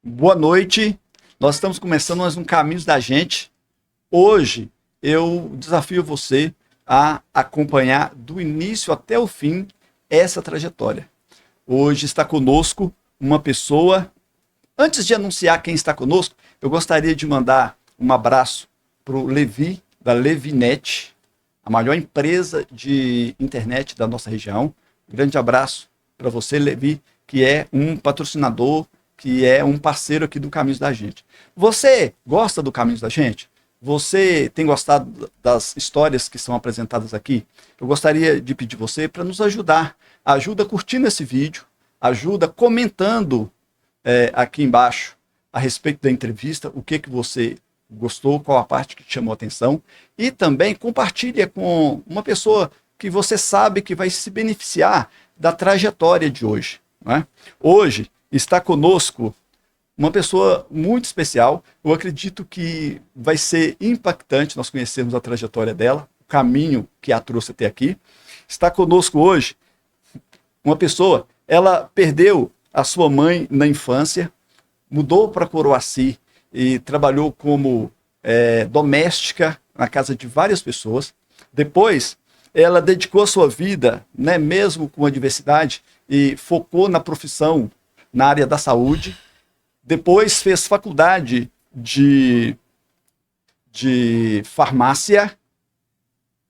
Boa noite, nós estamos começando mais um Caminhos da Gente. Hoje eu desafio você a acompanhar do início até o fim essa trajetória. Hoje está conosco uma pessoa. Antes de anunciar quem está conosco, eu gostaria de mandar um abraço para o Levi, da Levinet, a maior empresa de internet da nossa região. Um grande abraço para você, Levi, que é um patrocinador, que é um parceiro aqui do Caminhos da Gente. Você gosta do Caminhos da Gente? Você tem gostado das histórias que são apresentadas aqui? Eu gostaria de pedir você para nos ajudar. Ajuda curtindo esse vídeo, ajuda comentando aqui embaixo a respeito da entrevista, o que você gostou, qual a parte que te chamou a atenção, e também compartilha com uma pessoa que você sabe que vai se beneficiar da trajetória de hoje. Não é? Hoje está conosco uma pessoa muito especial. Eu acredito que vai ser impactante nós conhecermos a trajetória dela, o caminho que a trouxe até aqui. Está conosco hoje uma pessoa, ela perdeu a sua mãe na infância, mudou para Coroaci e trabalhou como doméstica na casa de várias pessoas. Depois, ela dedicou a sua vida, né, mesmo com a diversidade, e focou na profissão na área da saúde. Depois fez faculdade de farmácia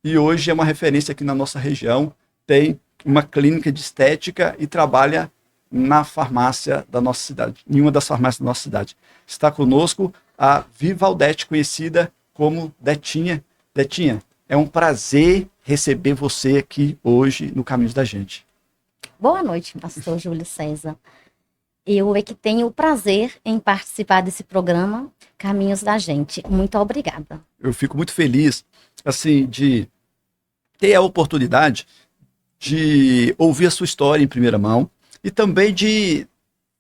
e hoje é uma referência aqui na nossa região. Tem uma clínica de estética e trabalha na farmácia da nossa cidade, em uma das farmácias da nossa cidade. Está conosco a Vivaldete, conhecida como Detinha. Detinha, é um prazer receber você aqui hoje no Caminhos da Gente. Boa noite, pastor Júlio César. Eu é que tenho o prazer em participar desse programa Caminhos da Gente. Muito obrigada. Eu fico muito feliz, assim, de ter a oportunidade de ouvir a sua história em primeira mão e também de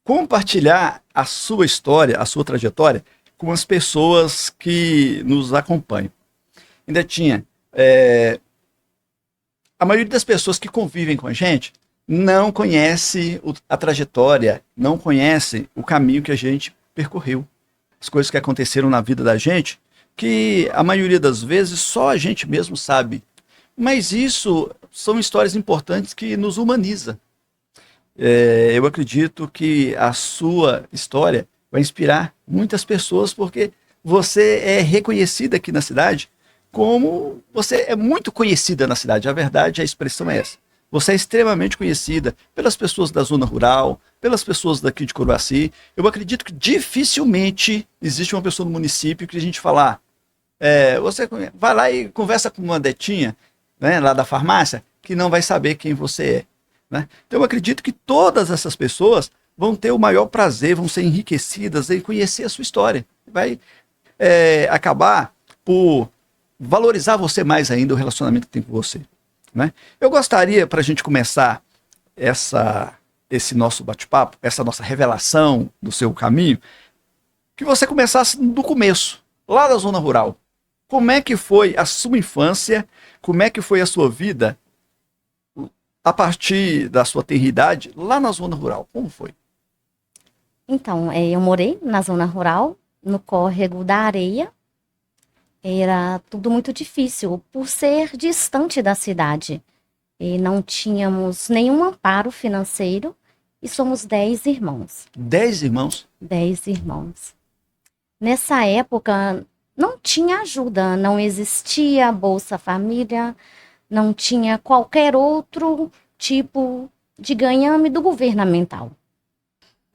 compartilhar a sua história, a sua trajetória com as pessoas que nos acompanham. Ainda tinha, a maioria das pessoas que convivem com a gente não conhece a trajetória, não conhece o caminho que a gente percorreu. As coisas que aconteceram na vida da gente, que a maioria das vezes só a gente mesmo sabe. Mas isso são histórias importantes que nos humaniza. Eu acredito que a sua história vai inspirar muitas pessoas, porque você é reconhecida aqui na cidade como você é muito conhecida na cidade. A verdade, a expressão é essa. Você é extremamente conhecida pelas pessoas da zona rural, pelas pessoas daqui de Coroaci. Eu acredito que dificilmente existe uma pessoa no município que a gente falar, você vai lá e conversa com uma Detinha, né, lá da farmácia, que não vai saber quem você é. Né? Então eu acredito que todas essas pessoas vão ter o maior prazer, vão ser enriquecidas em conhecer a sua história. Vai acabar por valorizar você mais ainda, o relacionamento que tem com você. Né? Eu gostaria, para a gente começar esse nosso bate-papo, essa nossa revelação do seu caminho, que você começasse do começo, lá da zona rural. Como é que foi a sua infância? Como é que foi a sua vida a partir da sua tenridade lá na zona rural? Como foi? Então, eu morei na zona rural, no córrego da Areia. Era tudo muito difícil por ser distante da cidade. E não tínhamos nenhum amparo financeiro e somos 10 irmãos. 10 irmãos? 10 irmãos. Nessa época não tinha ajuda, não existia Bolsa Família, não tinha qualquer outro tipo de ganhame do governamental.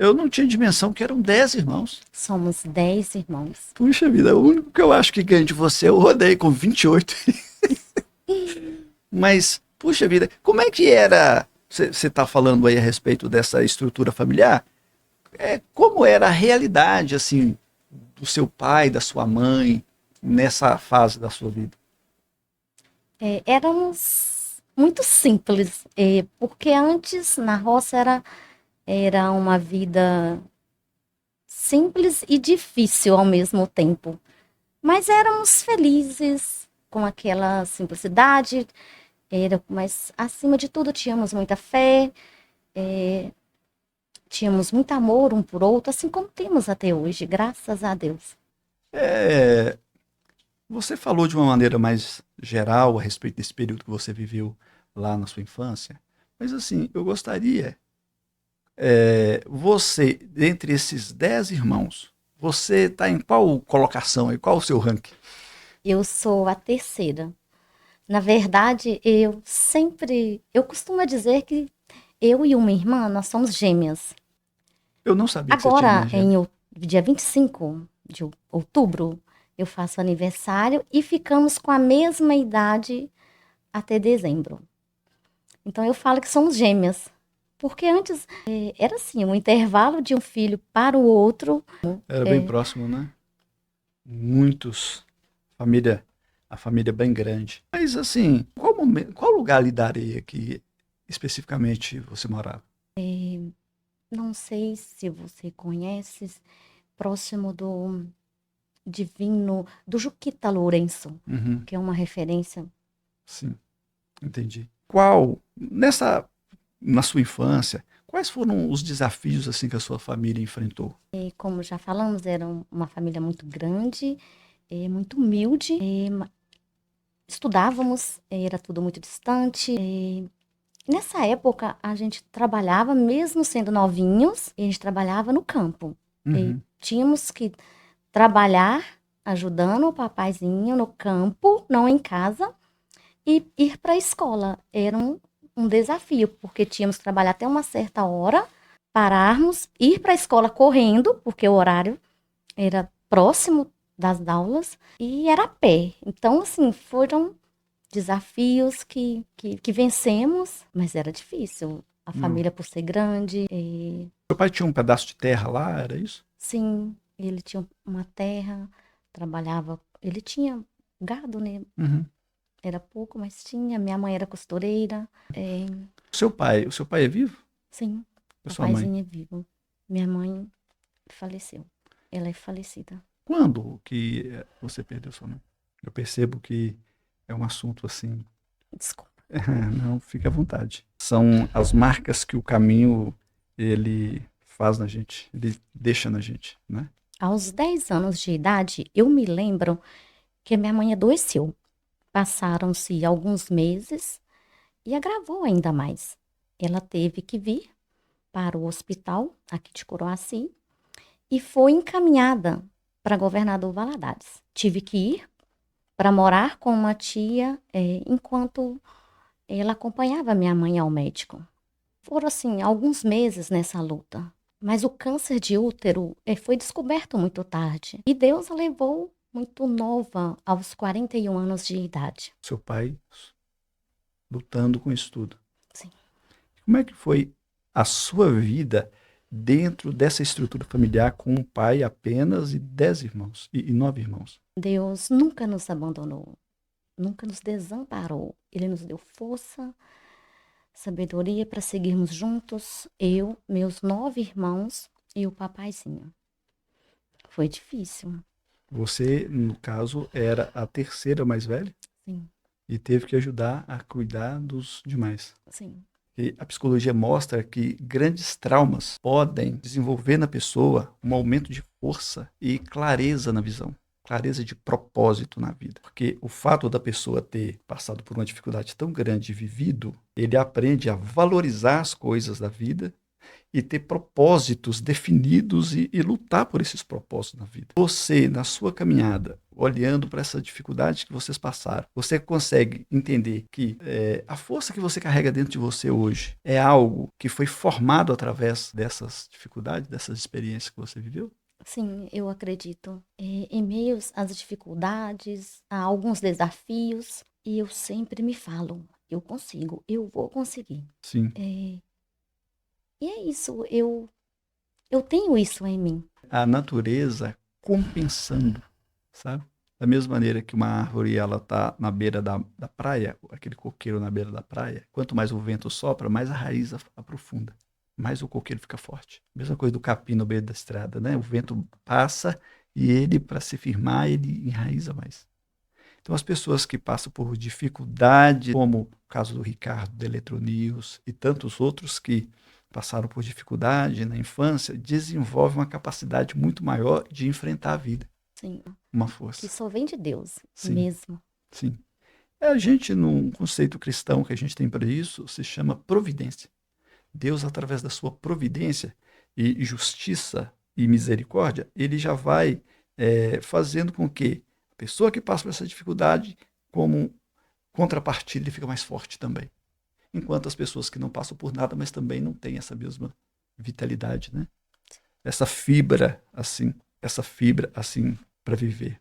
Eu não tinha dimensão que eram 10 irmãos. Somos 10 irmãos. Puxa vida, o único que eu acho que ganha de você, eu rodei com 28. Mas, puxa vida, como é que era? Você está falando aí a respeito dessa estrutura familiar? Como era a realidade, assim, do seu pai, da sua mãe, nessa fase da sua vida? Éramos muito simples, porque antes na roça era uma vida simples e difícil ao mesmo tempo. Mas éramos felizes com aquela simplicidade, mas acima de tudo tínhamos muita fé. tínhamos muito amor um por outro, assim como temos até hoje, graças a Deus. É, você falou de uma maneira mais geral a respeito desse período que você viveu lá na sua infância, mas assim, eu gostaria, você, dentre esses 10 irmãos, você está em qual colocação aí? Qual o seu ranking? Eu sou a terceira. Na verdade, eu costumo dizer que eu e uma irmã, nós somos gêmeas. Eu não sabia que você tinha Agora, irmã gêmea. dia 25 de outubro, eu faço aniversário e ficamos com a mesma idade até dezembro. Então, eu falo que somos gêmeas. Porque antes era assim, um intervalo de um filho para o outro. Era bem É, próximo, né? Muitos, família, a família é bem grande. Mas assim, qual lugar ali da areia que especificamente você morava? não sei se você conhece, próximo do Divino, do Juquita Lourenço, Uhum, que é uma referência. sim, entendi. Na sua infância, quais foram os desafios assim que a sua família enfrentou? E como já falamos, era uma família muito grande, muito humilde. Estudávamos, era tudo muito distante. Nessa época, a gente trabalhava, mesmo sendo novinhos, e a gente trabalhava no campo. E Uhum. tínhamos que trabalhar ajudando o papaizinho no campo, não em casa, e ir para a escola. Era um desafio, porque tínhamos que trabalhar até uma certa hora, pararmos, ir para a escola correndo, porque o horário era próximo das aulas, e era a pé. Então, assim, foram desafios que vencemos, mas era difícil. A Não. família por ser grande, Seu pai tinha um pedaço de terra lá, era isso? sim, ele tinha uma terra, trabalhava, ele tinha gado, né? Uhum. Era pouco, mas tinha. Minha mãe era costureira, O seu pai é vivo? sim, E a sua mãe? papaizinho é vivo. Minha mãe faleceu, ela é falecida. Quando que você perdeu sua mãe? Eu percebo que é um assunto assim. Desculpa. Não, fique à vontade. São as marcas que o caminho ele faz na gente, ele deixa na gente, né? Aos 10 anos de idade, eu me lembro que minha mãe adoeceu. Passaram-se alguns meses e agravou ainda mais. Ela teve que vir para o hospital aqui de Coroaci e foi encaminhada para Governador Valadares. Tive que ir para morar com uma tia enquanto ela acompanhava minha mãe ao médico. Foram, assim, alguns meses nessa luta. Mas o câncer de útero foi descoberto muito tarde. E Deus a levou muito nova, aos 41 anos de idade. Seu pai lutando com isso tudo. Sim. Como é que foi a sua vida dentro dessa estrutura familiar com um pai apenas e 10 irmãos e 9 irmãos? Deus nunca nos abandonou, nunca nos desamparou. Ele nos deu força, sabedoria para seguirmos juntos, eu, meus 9 irmãos e o papaizinho. Foi difícil, Você, no caso, era a terceira mais velha sim, e teve que ajudar a cuidar dos demais. sim, E a psicologia mostra que grandes traumas podem desenvolver na pessoa um aumento de força e clareza na visão, clareza de propósito na vida. Porque o fato da pessoa ter passado por uma dificuldade tão grande e vivido, ele aprende a valorizar as coisas da vida e ter propósitos definidos e lutar por esses propósitos na vida. Você, na sua caminhada, olhando para essa dificuldade que vocês passaram, você consegue entender que a força que você carrega dentro de você hoje é algo que foi formado através dessas dificuldades, dessas experiências que você viveu? sim, eu acredito. Em meio às dificuldades, a alguns desafios, e eu sempre me falo, eu consigo, eu vou conseguir. Sim. É, e é isso, eu tenho isso em mim. A natureza compensando, sabe? Da mesma maneira que uma árvore ela está na beira da praia, aquele coqueiro na beira da praia, quanto mais o vento sopra, mais a raiz aprofunda, mais o coqueiro fica forte. Mesma coisa do capim no meio da estrada, né? O vento passa e ele, para se firmar, ele enraiza mais. Então, as pessoas que passam por dificuldade, como o caso do Ricardo, da Eletronews e tantos outros que passaram por dificuldade na infância, desenvolvem uma capacidade muito maior de enfrentar a vida. Sim. Uma Que força. só vem de Deus Sim, mesmo. sim. A gente, num conceito cristão que a gente tem para isso, se chama providência. Deus, através da sua providência e justiça e misericórdia, ele já vai fazendo com que a pessoa que passa por essa dificuldade, como contrapartida, ele fica mais forte também. Enquanto as pessoas que não passam por nada, mas também não têm essa mesma vitalidade, né? Essa fibra assim para viver.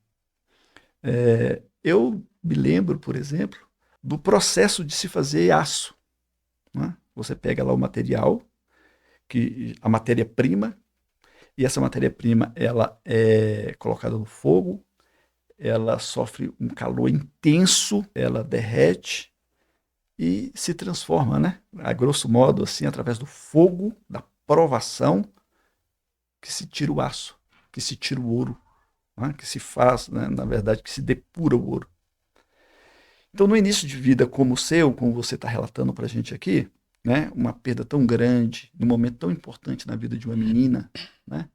Eu me lembro, por exemplo, do processo de se fazer aço. Né? Você pega lá o material, a matéria-prima, e essa matéria-prima ela é colocada no fogo, ela sofre um calor intenso, ela derrete e se transforma, né? A grosso modo, assim, através do fogo, da provação, que se tira o aço, que se tira o ouro, né? Que se faz, né? Na verdade, que se depura o ouro. Então, no início de vida como o seu, como você está relatando para a gente aqui, né? Uma perda tão grande, num momento tão importante na vida de uma menina, né?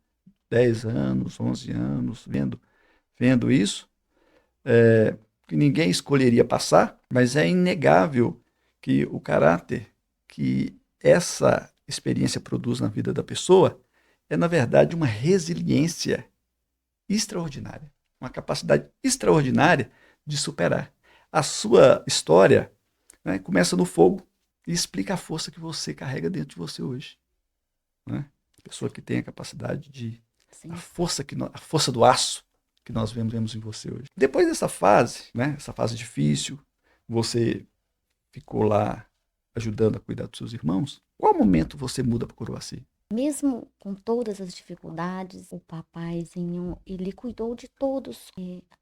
10 anos, 11 anos, vendo isso, que ninguém escolheria passar, mas é inegável que o caráter que essa experiência produz na vida da pessoa é, na verdade, uma resiliência extraordinária, uma capacidade extraordinária de superar. A sua história, né, começa no fogo e explica a força que você carrega dentro de você hoje. Né? A pessoa que tem a capacidade de Sim. a força do aço que nós vemos em você hoje. Depois dessa fase, né, essa fase difícil, você ficou lá ajudando a cuidar dos seus irmãos. Qual momento você muda para Coroaci? Mesmo com todas as dificuldades, o papaizinho, ele cuidou de todos,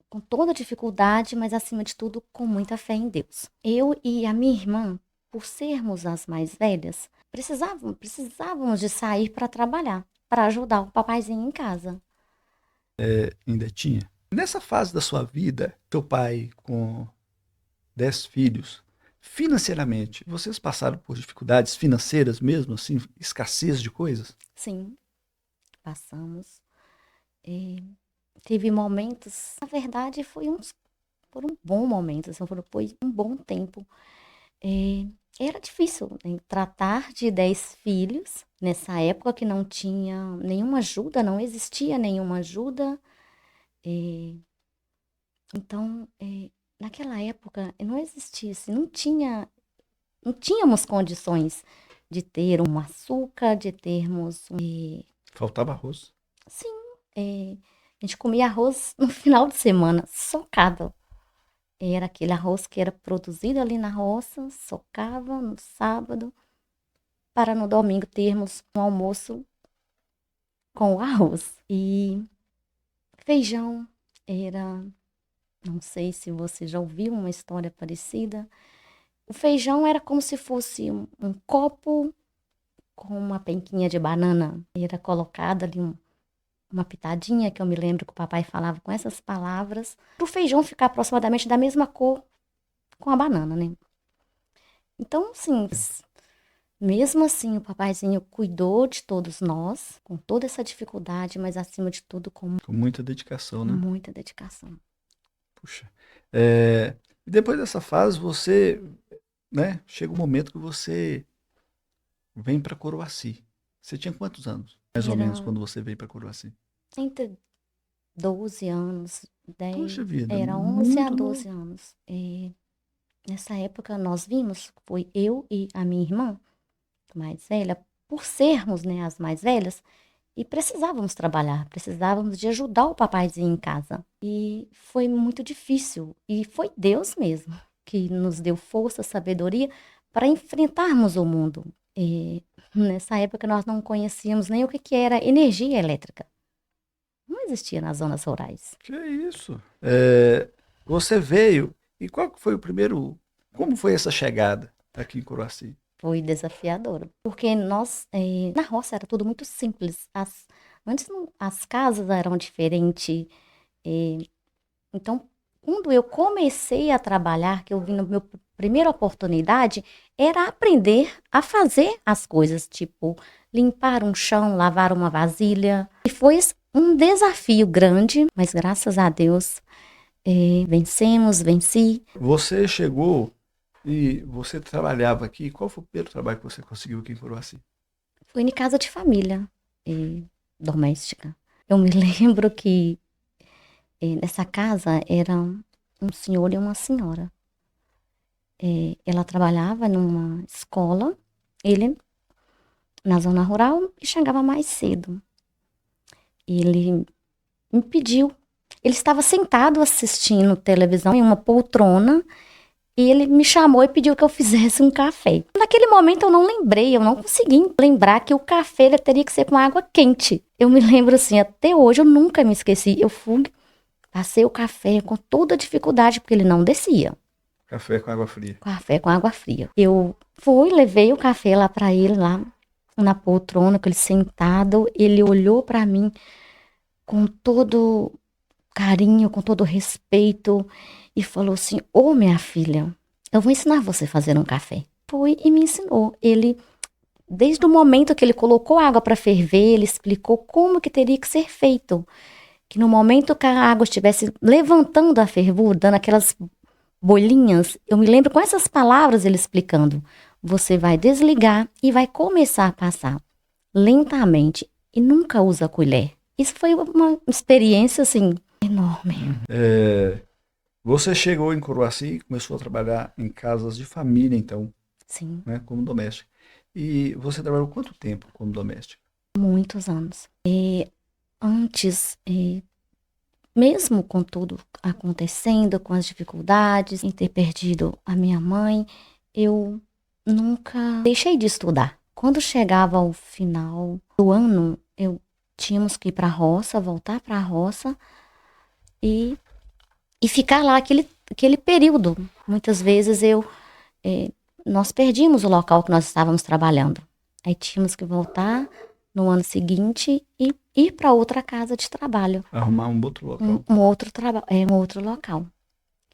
com toda dificuldade, mas acima de tudo, com muita fé em Deus. Eu e a minha irmã, por sermos as mais velhas, precisávamos de sair para trabalhar, para ajudar o papaizinho em casa. Ainda tinha? Nessa fase da sua vida, teu pai com 10 filhos, financeiramente, vocês passaram por dificuldades financeiras mesmo, assim, escassez de coisas? Sim, passamos. Teve momentos, na verdade, foram bons momentos, assim, foi um bom tempo. É, era difícil, né, tratar de 10 filhos nessa época que não tinha nenhuma ajuda, não existia nenhuma ajuda. É, então, naquela época não existia, assim, não tínhamos condições de ter um açúcar, de termos Faltava arroz. sim, a gente comia arroz no final de semana, socado. Era aquele arroz que era produzido ali na roça, socava no sábado, para no domingo termos um almoço com o arroz. E feijão era, não sei se você já ouviu uma história parecida. O feijão era como se fosse um copo com uma penquinha de banana. Era colocado ali uma pitadinha, que eu me lembro que o papai falava com essas palavras, para o feijão ficar aproximadamente da mesma cor com a banana, né? Então, assim, mesmo assim, o papaizinho cuidou de todos nós, com toda essa dificuldade, mas acima de tudo Com muita dedicação, né? muita dedicação. Puxa. E depois dessa fase, você, né, chega um momento que você vem para Coroaci. Você tinha quantos anos? Mais ou menos Era quando você veio para Coroaci. entre 12 anos, Puxa 10, vida, era 11 a muito 12 novo. anos. E nessa época nós vimos, foi eu e a minha irmã mais velha, por sermos, né, as mais velhas, e precisávamos trabalhar, precisávamos de ajudar o papaizinho em casa. E foi muito difícil. E foi Deus mesmo que nos deu força, sabedoria para enfrentarmos o mundo. E nessa época nós não conhecíamos nem o que que era energia elétrica. Não existia nas zonas rurais. Que isso? Você veio, e qual que foi o primeiro. Como foi essa chegada aqui em Coroaci? Foi desafiador, porque nós, na roça era tudo muito simples. Antes as casas eram diferentes, então, quando eu comecei a trabalhar, que eu vi no meu primeira oportunidade, era aprender a fazer as coisas, tipo limpar um chão, lavar uma vasilha. E foi um desafio grande, mas graças a Deus venci. Você chegou e você trabalhava aqui. Qual foi o primeiro trabalho que você conseguiu aqui em Coroaci? Fui em casa de família, doméstica. Eu me lembro que nessa casa era um senhor e uma senhora. Ela trabalhava numa escola, ele na zona rural e chegava mais cedo. Ele me pediu. Ele estava sentado assistindo televisão em uma poltrona e ele me chamou e pediu que eu fizesse um café. Naquele momento eu não lembrei, eu não consegui lembrar que o café ele teria que ser com água quente. Eu me lembro assim, até hoje eu nunca me esqueci. Eu fui, passei o café com toda dificuldade porque ele não descia. Café com água fria. Café com água fria. Eu fui, levei o café lá para ele, lá na poltrona, com ele sentado. Ele olhou para mim com todo carinho, com todo respeito e falou assim: ô minha filha, eu vou ensinar você a fazer um café. Foi e me ensinou. Ele, desde o momento que ele colocou a água para ferver, ele explicou como que teria que ser feito. Que no momento que a água estivesse levantando a fervura, dando aquelas bolinhas, eu me lembro com essas palavras ele explicando. Você vai desligar e vai começar a passar lentamente e nunca usa colher. Isso foi uma experiência assim enorme. Você chegou em Coroaci e começou a trabalhar em casas de família, então, Sim, né, como doméstica. E você trabalhou quanto tempo como doméstica? muitos anos. Antes, mesmo com tudo acontecendo, com as dificuldades, em ter perdido a minha mãe, eu nunca deixei de estudar. Quando chegava ao final do ano, tínhamos que ir para a roça, voltar para a roça e ficar lá aquele período. Muitas vezes nós perdíamos o local que nós estávamos trabalhando. Aí tínhamos que voltar no ano seguinte e ir para outra casa de trabalho. Arrumar um outro local. Um outro local.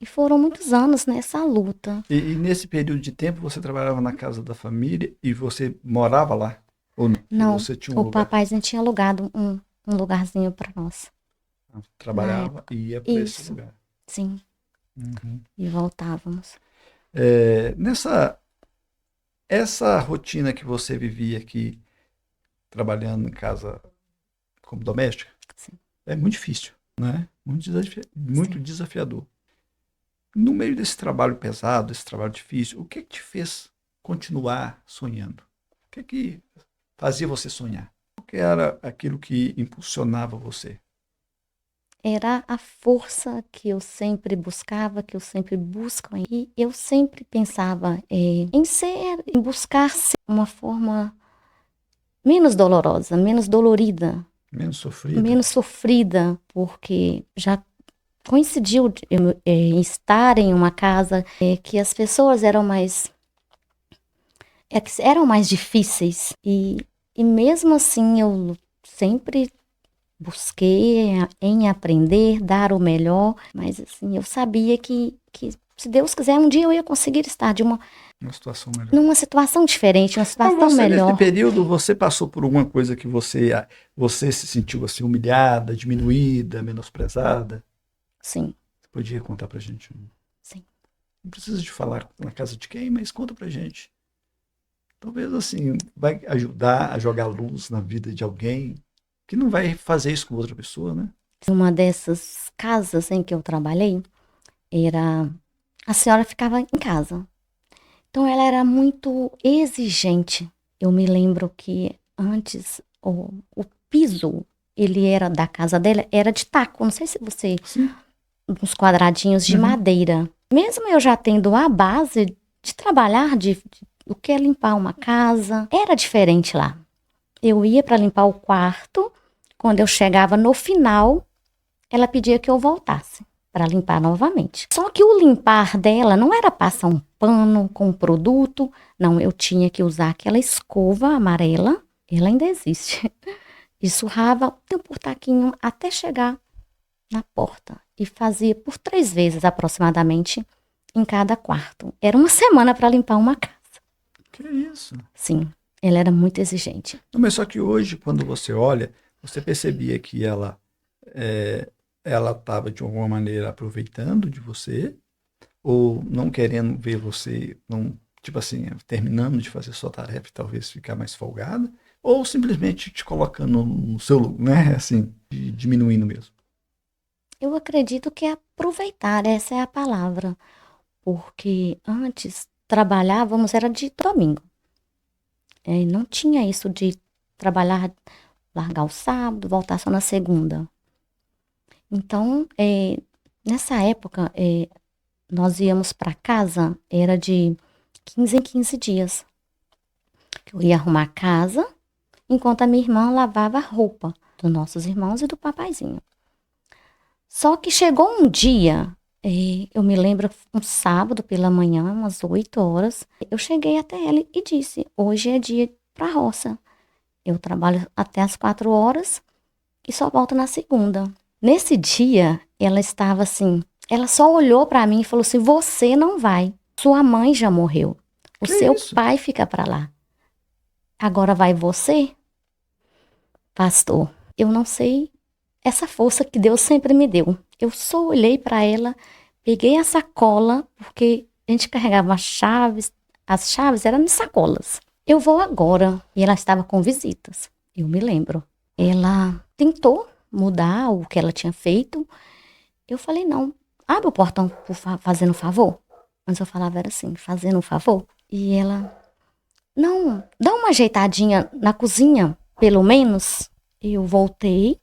E foram muitos anos nessa luta. E nesse período de tempo você trabalhava na casa da família e você morava lá? Ou não? Não, Você tinha um o lugar? papaizinho tinha alugado um lugarzinho para nós. Trabalhava e ia para esse Isso. lugar. Sim, Uhum. e voltávamos. Essa rotina que você vivia aqui, trabalhando em casa como doméstica, Sim. é muito difícil, né? Muito desafiador. No meio desse trabalho pesado, desse trabalho difícil, o que te fez continuar sonhando? O que fazia você sonhar? O que era aquilo que impulsionava você? Era a força que eu sempre buscava, que eu sempre busco. E eu sempre pensava em buscar ser uma forma menos dolorosa, menos dolorida, Menos sofrida? porque já coincidiu eu estar em uma casa que as pessoas eram mais difíceis e mesmo assim eu sempre busquei em aprender, dar o melhor, mas assim eu sabia que se Deus quiser um dia eu ia conseguir estar Uma situação melhor. numa situação diferente, uma situação Então, melhor. nesse período, você passou por alguma coisa que você se sentiu assim humilhada, diminuída, menosprezada? Sim, Você podia contar pra gente? sim. Não precisa de falar na casa de quem, mas conta pra gente. Talvez assim, vai ajudar a jogar luz na vida de alguém que não vai fazer isso com outra pessoa, né? Uma dessas casas em que eu trabalhei, a senhora ficava em casa. Então ela era muito exigente. Eu me lembro que antes o piso, ele era da casa dela, era de taco. Não sei se você, Sim. uns quadradinhos de madeira. Mesmo eu já tendo a base de trabalhar do que é limpar uma casa, era diferente lá. Eu ia para limpar o quarto, quando eu chegava no final, ela pedia que eu voltasse para limpar novamente. Só que o limpar dela não era passar um pano com um produto, não, eu tinha que usar aquela escova amarela, ela ainda existe, e surrava por taquinho até chegar na porta. e fazia por 3 vezes aproximadamente em cada quarto. Era uma semana para limpar uma casa. Que isso? Sim, ela era muito exigente. Não, mas só que hoje, quando você olha, você percebia que ela estava de alguma maneira aproveitando de você ou não querendo ver você, não, tipo assim, terminando de fazer sua tarefa e talvez ficar mais folgada, ou simplesmente te colocando no seu lugar, né? Assim, diminuindo mesmo. Eu acredito que é aproveitar, essa é a palavra. Porque antes trabalhávamos, era de domingo. Não tinha isso de trabalhar, largar o sábado, voltar só na segunda. Então, nessa época, nós íamos para casa, era de 15 em 15 dias. Eu ia arrumar a casa, enquanto a minha irmã lavava a roupa dos nossos irmãos e do papaizinho. Só que chegou um dia, eu me lembro, um sábado pela manhã, umas 8 horas, eu cheguei até ela e disse, hoje é dia para roça. Eu trabalho até as 4 horas e só volto na segunda. Nesse dia, ela estava assim, ela só olhou para mim e falou assim, você não vai, sua mãe já morreu, o Que seu isso? pai fica para lá. Agora vai você? Pastor, eu não sei essa força que Deus sempre me deu. Eu só olhei para ela, peguei a sacola, porque a gente carregava as chaves eram em sacolas. Eu vou agora. E ela estava com visitas, eu me lembro. Ela tentou mudar o que ela tinha feito. Eu falei, não, abre o portão fazendo um favor. Mas eu falava era assim, fazendo um favor. E ela, não, dá uma ajeitadinha na cozinha, pelo menos. Eu voltei,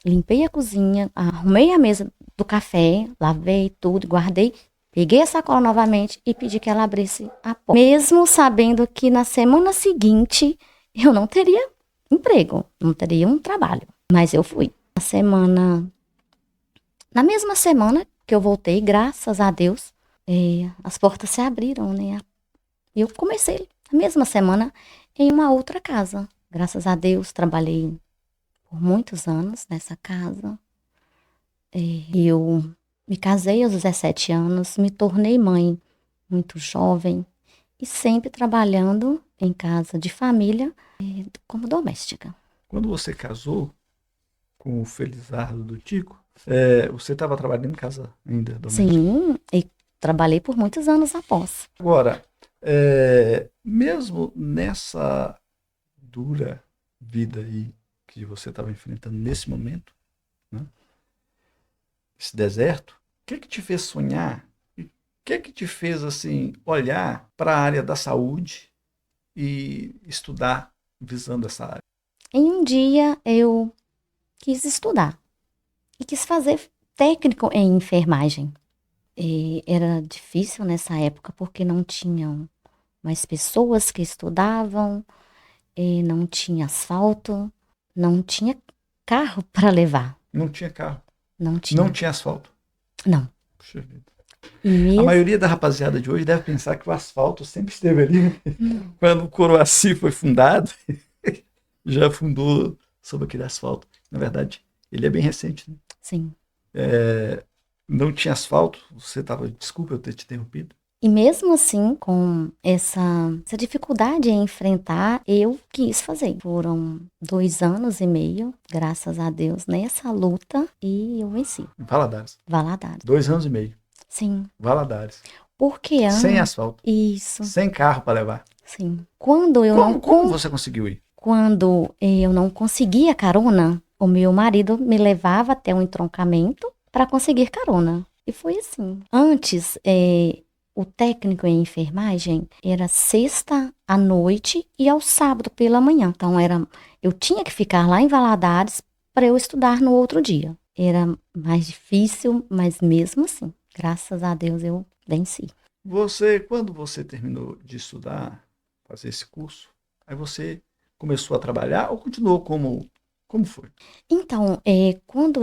limpei a cozinha, arrumei a mesa do café, lavei tudo, guardei, peguei a sacola novamente e pedi que ela abrisse a porta. Mesmo sabendo que na semana seguinte eu não teria emprego, não teria um trabalho. Mas eu fui. Na mesma semana que eu voltei, graças a Deus, as portas se abriram, né? E eu comecei na mesma semana em uma outra casa. Graças a Deus, trabalhei por muitos anos nessa casa. Eu me casei aos 17 anos, me tornei mãe muito jovem e sempre trabalhando em casa de família como doméstica. Quando você casou com o Felizardo do Tico, você estava trabalhando em casa ainda, doméstica? Sim, e trabalhei por muitos anos após. Agora, mesmo nessa dura vida aí que você estava enfrentando nesse momento, né, esse deserto, o que te fez sonhar? O que te fez assim olhar para a área da saúde e estudar visando essa área? Em um dia eu quis estudar e quis fazer técnico em enfermagem. Era difícil nessa época porque não tinham mais pessoas que estudavam, não tinha asfalto, não tinha carro para levar. Não tinha carro, Não tinha. não tinha asfalto. Não. Puxa vida. E A mesmo, maioria da rapaziada de hoje deve pensar que o asfalto sempre esteve ali, né? Quando o Coroaci foi fundado, já fundou sobre aquele asfalto. Na verdade, ele é bem recente, né? sim. Não tinha asfalto, você estava, desculpa eu ter te interrompido. E mesmo assim, com essa dificuldade em enfrentar, eu quis fazer. Foram 2 anos e meio, graças a Deus, nessa luta e eu venci. Valadares. Valadares. 2 anos e meio. Sim. Valadares. Porque Sem asfalto. Isso. Sem carro para levar. Sim. Quando eu Como você conseguiu ir? Quando eu não conseguia carona, o meu marido me levava até um entroncamento para conseguir carona. E foi assim. Antes, o técnico em enfermagem era sexta à noite e ao sábado pela manhã. Então, eu tinha que ficar lá em Valadares para eu estudar no outro dia. Era mais difícil, mas mesmo assim, graças a Deus, eu venci. Quando você terminou de estudar, fazer esse curso, aí você começou a trabalhar ou continuou como foi? Então, quando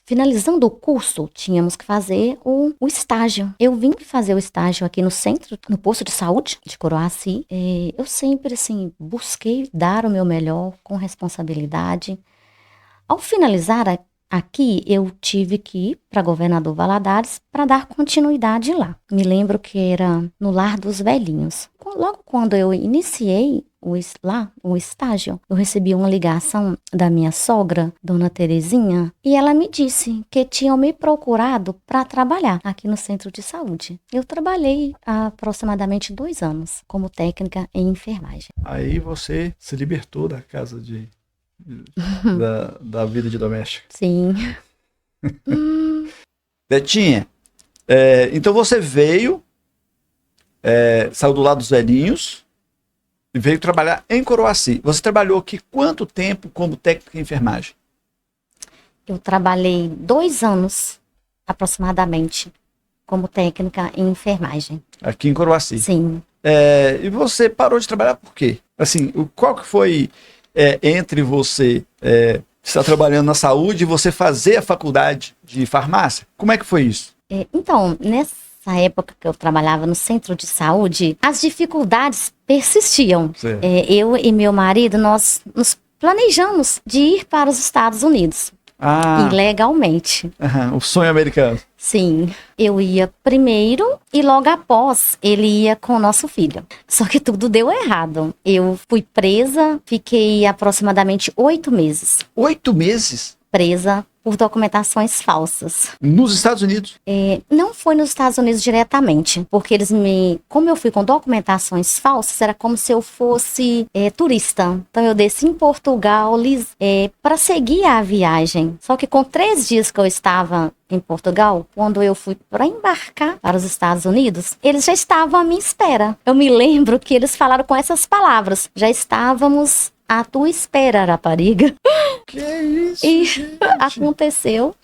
finalizando o curso, tínhamos que fazer o estágio. Eu vim fazer o estágio aqui no centro, no posto de saúde de Coroaci. Eu sempre, assim, busquei dar o meu melhor com responsabilidade. Ao finalizar Aqui eu tive que ir para Governador Valadares para dar continuidade lá. Me lembro que era no Lar dos Velhinhos. Logo quando eu iniciei o estágio, eu recebi uma ligação da minha sogra, Dona Terezinha, e ela me disse que tinham me procurado para trabalhar aqui no centro de saúde. Eu trabalhei há aproximadamente 2 anos como técnica em enfermagem. Aí você se libertou da casa da vida de doméstica. Sim. Betinha, então você veio, saiu do lado dos velhinhos e veio trabalhar em Coroaci. Você trabalhou aqui quanto tempo como técnica em enfermagem? Eu trabalhei 2 anos, aproximadamente, como técnica em enfermagem. Aqui em Coroaci. Sim. E você parou de trabalhar por quê? Assim, qual que foi entre você estar trabalhando na saúde e você fazer a faculdade de farmácia? Como é que foi isso? Então, nessa época que eu trabalhava no centro de saúde, as dificuldades persistiam. Eu e meu marido, nós nos planejamos de ir para os Estados Unidos. Ilegalmente. O sonho americano. Sim, eu ia primeiro e logo após ele ia com o nosso filho. Só que tudo deu errado. Eu fui presa, fiquei aproximadamente 8 meses. 8 meses? Presa por documentações falsas. Nos Estados Unidos? Não foi nos Estados Unidos diretamente, porque como eu fui com documentações falsas, era como se eu fosse turista. Então eu desci em Portugal para seguir a viagem. Só que com 3 dias que eu estava em Portugal, quando eu fui para embarcar para os Estados Unidos, eles já estavam à minha espera. Eu me lembro que eles falaram com essas palavras: já estávamos à tua espera, rapariga. Que isso, E gente? aconteceu.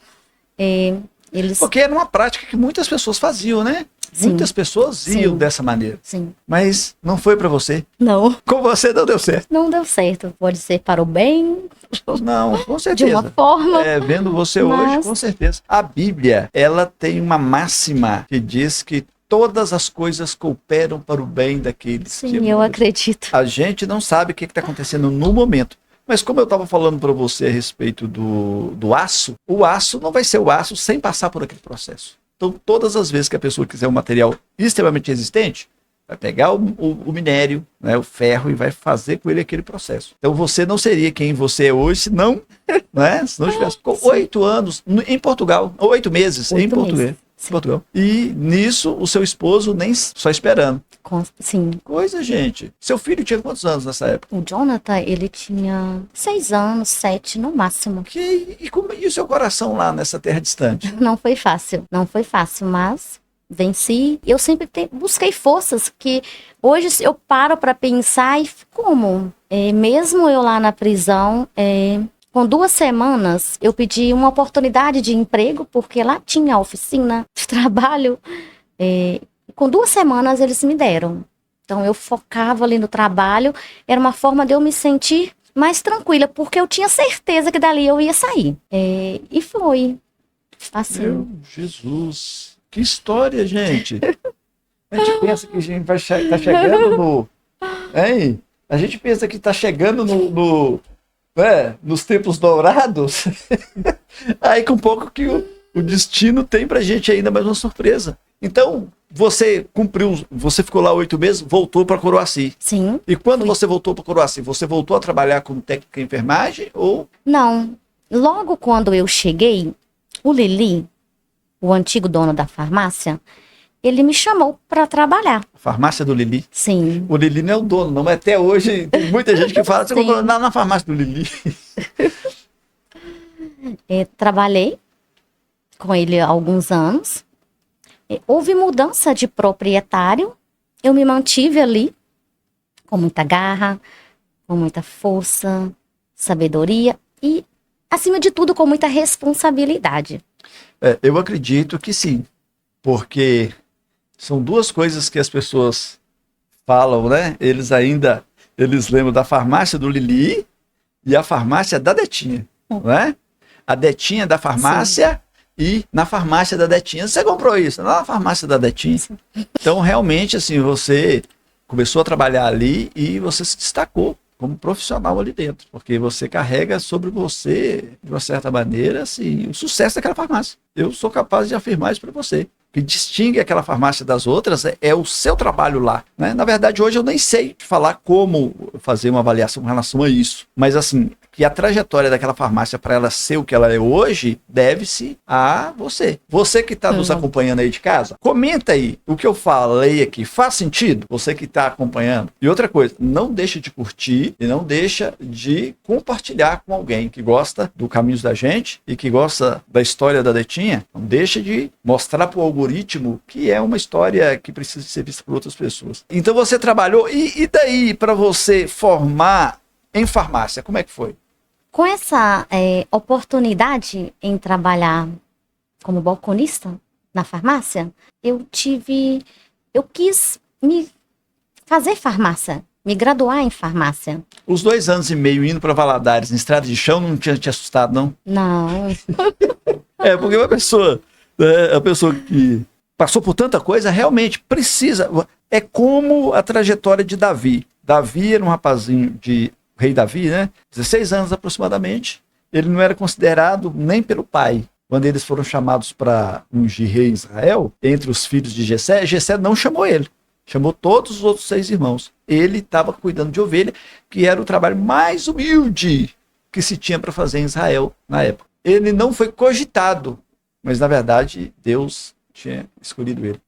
Porque era uma prática que muitas pessoas faziam, né? Sim. Muitas pessoas iam dessa maneira. Sim. Mas não foi pra você. Não. Com você não deu certo. Não deu certo. Pode ser para o bem. Não, com De certeza. uma forma. Vendo você hoje, com certeza. A Bíblia, ela tem uma máxima que diz que todas as coisas cooperam para o bem daqueles que Sim, eu acredito. A gente não sabe o que está acontecendo no momento. Mas como eu estava falando para você a respeito do aço, o aço não vai ser o aço sem passar por aquele processo. Então, todas as vezes que a pessoa quiser um material extremamente resistente, vai pegar o minério, né, o ferro, e vai fazer com ele aquele processo. Então, você não seria quem você é hoje se não tivesse 8 anos em Portugal, 8 meses em Portugal. Portugal. E nisso, o seu esposo nem só esperando. Sim. Coisa, gente. Seu filho tinha quantos anos nessa época? O Jonathan, ele tinha 6 anos, 7 no máximo. E o seu coração lá nessa terra distante? Não foi fácil. Não foi fácil, mas venci. Eu sempre busquei forças que hoje eu paro para pensar e como? Mesmo eu lá na prisão, com 2 semanas, eu pedi uma oportunidade de emprego, porque lá tinha oficina de trabalho. Com 2 semanas eles me deram. Então eu focava ali no trabalho, era uma forma de eu me sentir mais tranquila, porque eu tinha certeza que dali eu ia sair. E foi assim. Meu Jesus, que história, gente. A gente pensa que a gente vai tá chegando no... Hein? A gente pensa que tá chegando nos tempos dourados. Aí com um pouco que o destino tem pra gente ainda mais uma surpresa. Então, você ficou lá 8 meses, voltou para Coroaci. Sim. E quando você voltou para Coroaci, você voltou a trabalhar como técnica em enfermagem ou... Não. Logo quando eu cheguei, o Lili, o antigo dono da farmácia, ele me chamou para trabalhar. Farmácia do Lili? Sim. O Lili não é o dono, não. Mas até hoje tem muita gente que fala, você comprou na farmácia do Lili. Trabalhei com ele há alguns anos. Houve mudança de proprietário, eu me mantive ali com muita garra, com muita força, sabedoria e, acima de tudo, com muita responsabilidade. Eu acredito que sim, porque são 2 coisas que as pessoas falam, né? Eles lembram da farmácia do Lili e a farmácia da Detinha, não é? A Detinha da farmácia... Sim. E na farmácia da Detinha, você comprou isso? Na farmácia da Detinha. Então, realmente, assim, você começou a trabalhar ali e você se destacou. como profissional ali dentro, porque você carrega sobre você, de uma certa maneira, assim, o sucesso daquela farmácia. Eu sou capaz de afirmar isso para você. O que distingue aquela farmácia das outras é o seu trabalho lá, né? Na verdade, hoje eu nem sei te falar como fazer uma avaliação com relação a isso, mas assim, que a trajetória daquela farmácia para ela ser o que ela é hoje, deve-se a você. Você que está nos acompanhando aí de casa, comenta aí o que eu falei aqui. Faz sentido? Você que está acompanhando. E outra coisa, não deixa de curtir e não deixa de compartilhar com alguém que gosta do Caminhos da Gente e que gosta da história da Detinha. Não deixa de mostrar para o algoritmo que é uma história que precisa ser vista por outras pessoas. Então você trabalhou, e daí para você formar em farmácia, como é que foi? Com essa oportunidade em trabalhar como balconista na farmácia, eu quis me fazer farmácia, me graduar em farmácia. Os 2 anos e meio indo para Valadares, em estrada de chão, não tinha te assustado, não? Não. Porque uma pessoa, né, a pessoa que passou por tanta coisa, realmente precisa. É como a trajetória de Davi. Davi era um rapazinho de rei Davi, né? 16 anos aproximadamente. Ele não era considerado nem pelo pai. Quando eles foram chamados para ungir rei Israel, entre os filhos de Jessé, Jessé não chamou ele. Chamou todos os outros 6 irmãos. Ele estava cuidando de ovelha, que era o trabalho mais humilde que se tinha para fazer em Israel na época. Ele não foi cogitado, mas na verdade Deus tinha escolhido ele.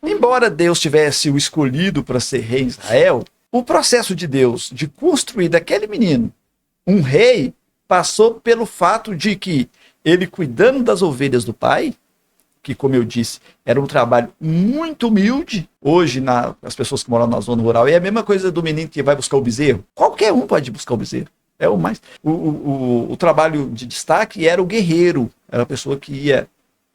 Embora Deus tivesse o escolhido para ser rei em Israel, o processo de Deus de construir daquele menino um rei passou pelo fato de que ele, cuidando das ovelhas do pai, que, como eu disse, era um trabalho muito humilde. Hoje, as pessoas que moram na zona rural, é a mesma coisa do menino que vai buscar o bezerro. Qualquer um pode buscar o bezerro. É o mais. O trabalho de destaque era o guerreiro, era a pessoa que ia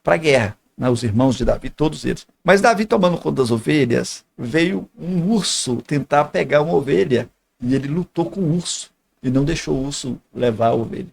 para a guerra, né? Os irmãos de Davi, todos eles. Mas Davi, tomando conta das ovelhas, veio um urso tentar pegar uma ovelha, e ele lutou com o urso e não deixou o urso levar a ovelha.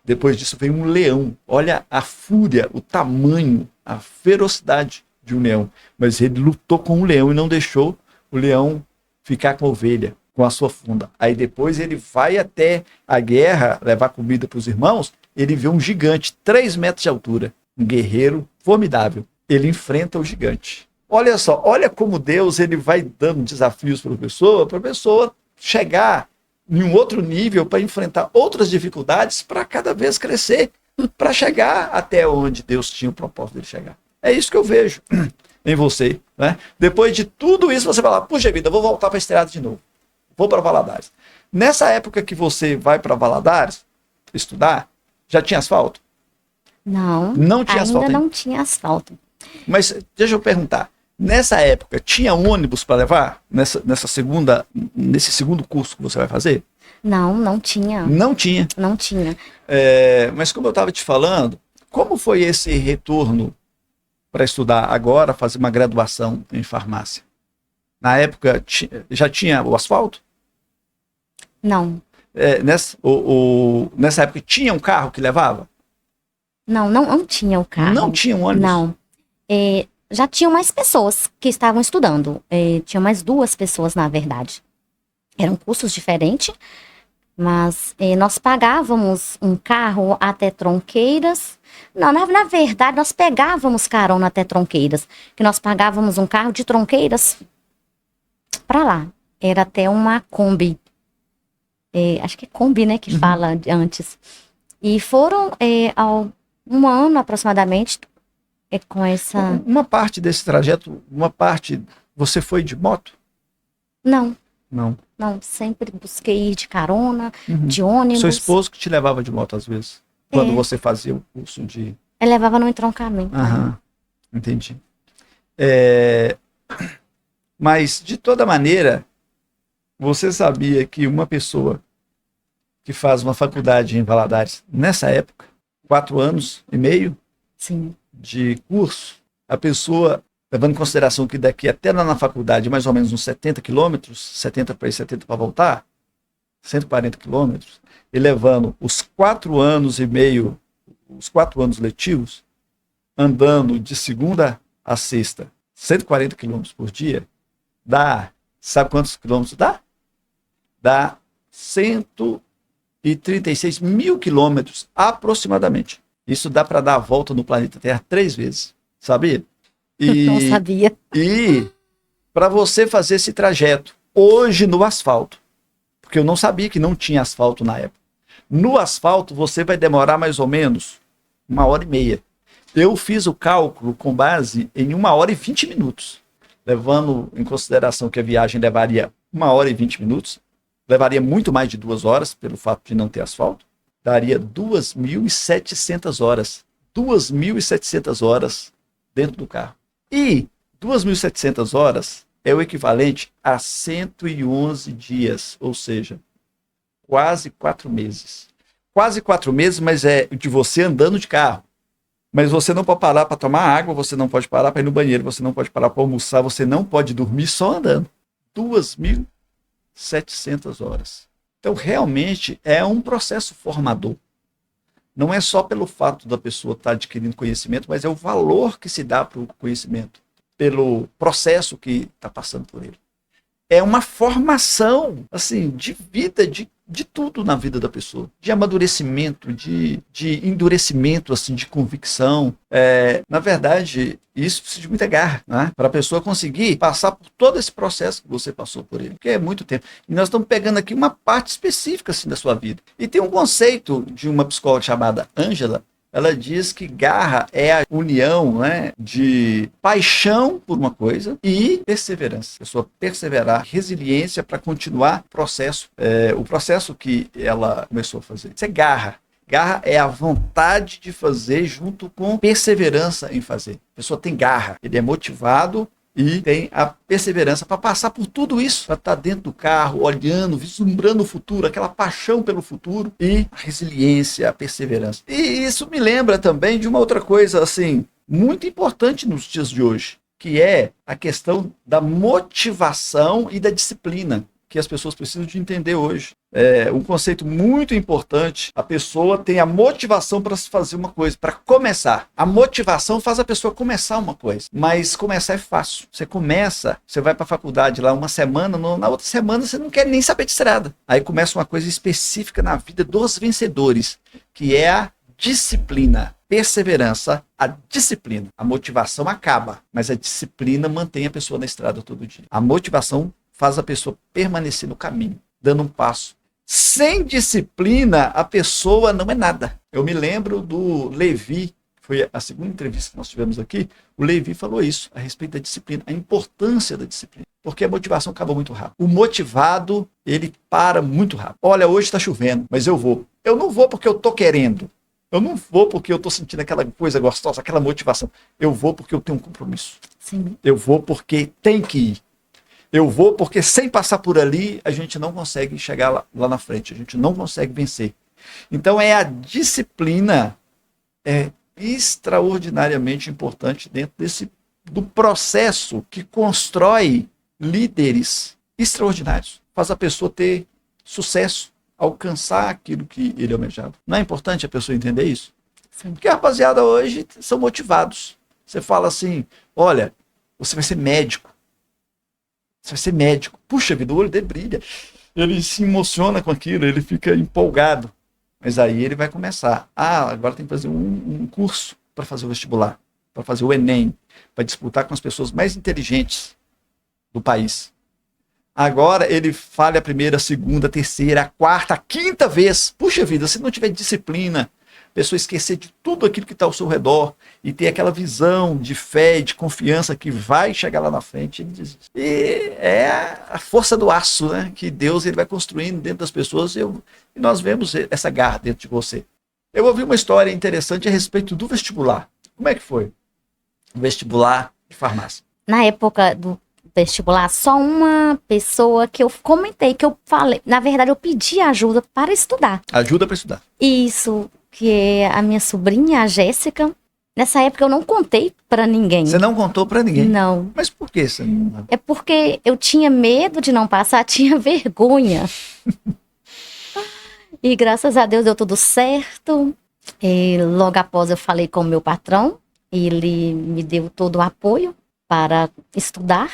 Depois disso veio um leão. Olha a fúria, o tamanho, a ferocidade de um leão. Mas ele lutou com o leão e não deixou o leão ficar com a ovelha, com a sua funda. Aí depois ele vai até a guerra, levar comida para os irmãos. Ele vê um gigante, 3 metros de altura. Um guerreiro formidável. Ele enfrenta o gigante. Olha só, olha como Deus ele vai dando desafios para a pessoa chegar em um outro nível, para enfrentar outras dificuldades, para cada vez crescer, para chegar até onde Deus tinha o propósito dele chegar. É isso que eu vejo em você, né? Depois de tudo isso, você vai lá, puxa vida, eu vou voltar para a estrada de novo. Vou para Valadares. Nessa época que você vai para Valadares estudar, já tinha asfalto? Não, Não tinha asfalto ainda ainda. não tinha asfalto. Mas deixa eu perguntar, nessa época tinha ônibus para levar nesse segundo curso que você vai fazer? Não tinha. Não tinha. Não tinha. Mas como eu estava te falando, como foi esse retorno para estudar agora, fazer uma graduação em farmácia? Na época já tinha o asfalto? Não. Nessa época tinha um carro que levava? Não tinha o carro. Não tinha um ônibus? Não. Já tinham mais pessoas que estavam estudando. Tinha mais 2 pessoas, na verdade. Eram cursos diferentes, mas nós pagávamos um carro até Tronqueiras. Não, na verdade, nós pegávamos carona até Tronqueiras, que nós pagávamos um carro de Tronqueiras para lá. Era até uma Kombi. Acho que é Kombi, né, que fala antes. E foram um ano aproximadamente com essa... Uma parte desse trajeto, você foi de moto? Não, Não. sempre busquei ir de carona, de ônibus. Seu esposo que te levava de moto às vezes? Quando você fazia o curso de... Ele levava no entroncamento. Aham, entendi. Mas, de toda maneira, você sabia que uma pessoa que faz uma faculdade em Valadares, nessa época, 4 anos e meio Sim. de curso, a pessoa, levando em consideração que daqui até lá na faculdade, mais ou menos uns 70 quilômetros, 70 para ir, 70 para voltar, 140 quilômetros, e levando os 4 anos e meio, os 4 anos letivos, andando de segunda a sexta, 140 quilômetros por dia, sabe quantos quilômetros dá? Dá 136 mil quilômetros, aproximadamente. Isso dá para dar a volta no planeta Terra 3 vezes, sabia? Não sabia. E para você fazer esse trajeto, hoje no asfalto, porque eu não sabia que não tinha asfalto na época. No asfalto, você vai demorar mais ou menos 1h30. Eu fiz o cálculo com base em 1h20, levando em consideração que a viagem levaria 1h20, levaria muito mais de 2 horas, pelo fato de não ter asfalto, daria 2.700 horas. 2.700 horas dentro do carro. E 2.700 horas é o equivalente a 111 dias, ou seja, quase 4 meses. Quase 4 meses, mas é de você andando de carro. Mas você não pode parar para tomar água, você não pode parar para ir no banheiro, você não pode parar para almoçar, você não pode dormir só andando. 2.700 horas. Então, realmente, é um processo formador. Não é só pelo fato da pessoa estar adquirindo conhecimento, mas é o valor que se dá para o conhecimento, pelo processo que está passando por ele. É uma formação, assim, de vida, de tudo na vida da pessoa. De amadurecimento, de endurecimento, assim, de convicção. Na verdade, isso precisa de muita garra, né? Para a pessoa conseguir passar por todo esse processo que você passou por ele. Porque é muito tempo. E nós estamos pegando aqui uma parte específica, assim, da sua vida. E tem um conceito de uma psicóloga chamada Ângela. Ela diz que garra é a união, né, de paixão por uma coisa e perseverança. A pessoa perseverar, resiliência para continuar o processo. O processo que ela começou a fazer. Isso é garra. Garra é a vontade de fazer junto com perseverança em fazer. A pessoa tem garra, ele é motivado e tem a perseverança para passar por tudo isso, para estar dentro do carro, olhando, vislumbrando o futuro, aquela paixão pelo futuro e a resiliência, a perseverança. E isso me lembra também de uma outra coisa, assim, muito importante nos dias de hoje, que é a questão da motivação e da disciplina, que as pessoas precisam de entender hoje. É um conceito muito importante. A pessoa tem a motivação para se fazer uma coisa, para começar. A motivação faz a pessoa começar uma coisa, mas começar é fácil. Você começa, você vai para a faculdade lá uma semana, na outra semana você não quer nem saber de estrada. Aí começa uma coisa específica na vida dos vencedores, que é a disciplina, perseverança, a disciplina. A motivação acaba, mas a disciplina mantém a pessoa na estrada todo dia. A motivação faz a pessoa permanecer no caminho, dando um passo. Sem disciplina, a pessoa não é nada. Eu me lembro do Levi, foi a segunda entrevista que nós tivemos aqui, o Levi falou isso, a respeito da disciplina, a importância da disciplina, porque a motivação acaba muito rápido. O motivado, ele para muito rápido. Olha, hoje está chovendo, mas eu vou. Eu não vou porque eu estou querendo. Eu não vou porque eu estou sentindo aquela coisa gostosa, aquela motivação. Eu vou porque eu tenho um compromisso. Sim. Eu vou porque tem que ir. Eu vou porque sem passar por ali, a gente não consegue chegar lá na frente, a gente não consegue vencer. Então a disciplina extraordinariamente importante dentro do processo que constrói líderes extraordinários. Faz a pessoa ter sucesso, alcançar aquilo que ele almejava. Não é importante a pessoa entender isso? Sim. Porque a rapaziada hoje são motivados. Você fala assim, olha, você vai ser médico. Você vai ser médico. Puxa vida, o olho dele brilha. Ele se emociona com aquilo, ele fica empolgado. Mas aí ele vai começar. Agora tem que fazer um curso para fazer o vestibular, para fazer o Enem, para disputar com as pessoas mais inteligentes do país. Agora ele falha a primeira, a segunda, a terceira, a quarta, a quinta vez. Puxa vida, se não tiver disciplina, a pessoa esquecer de tudo aquilo que está ao seu redor e ter aquela visão de fé e de confiança que vai chegar lá na frente, ele desiste. E é a força do aço, né, que Deus ele vai construindo dentro das pessoas e nós vemos essa garra dentro de você. Eu ouvi uma história interessante a respeito do vestibular. Como é que foi? O vestibular de farmácia. Na época do vestibular, só uma pessoa que eu comentei, que eu falei, na verdade eu pedi ajuda para estudar. Ajuda para estudar. Isso, que é a minha sobrinha, a Jéssica. Nessa época eu não contei para ninguém. Você não contou para ninguém? Não. Mas por que você não? É porque eu tinha medo de não passar, tinha vergonha. E graças a Deus deu tudo certo. E logo após eu falei com o meu patrão, ele me deu todo o apoio para estudar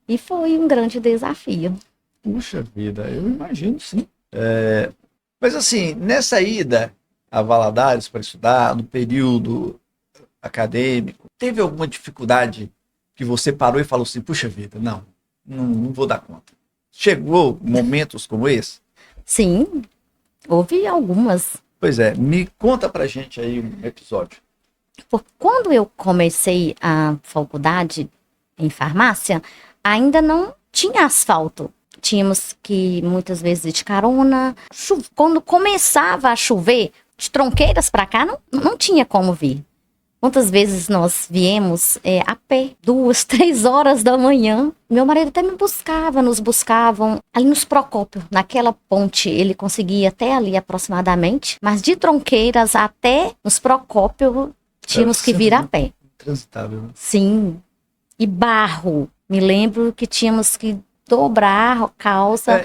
e foi um grande desafio. Puxa vida, eu imagino sim. Mas assim, nessa ida a Valadares para estudar, no período acadêmico, teve alguma dificuldade que você parou e falou assim, puxa vida, não vou dar conta. Chegou momentos como esse? Sim, houve algumas. Pois é, me conta pra gente aí um episódio. Quando eu comecei a faculdade em farmácia, ainda não tinha asfalto. Tínhamos que muitas vezes ir de carona. Quando começava a chover, de Tronqueiras para cá, não tinha como vir. Quantas vezes nós viemos a pé, 2, 3 horas da manhã. Meu marido até nos buscavam ali nos Procópio, naquela ponte. Ele conseguia até ali aproximadamente, mas de Tronqueiras até nos Procópio, tínhamos que vir a pé. Transitável. Né? Sim. E barro. Me lembro que tínhamos que dobrar a calça.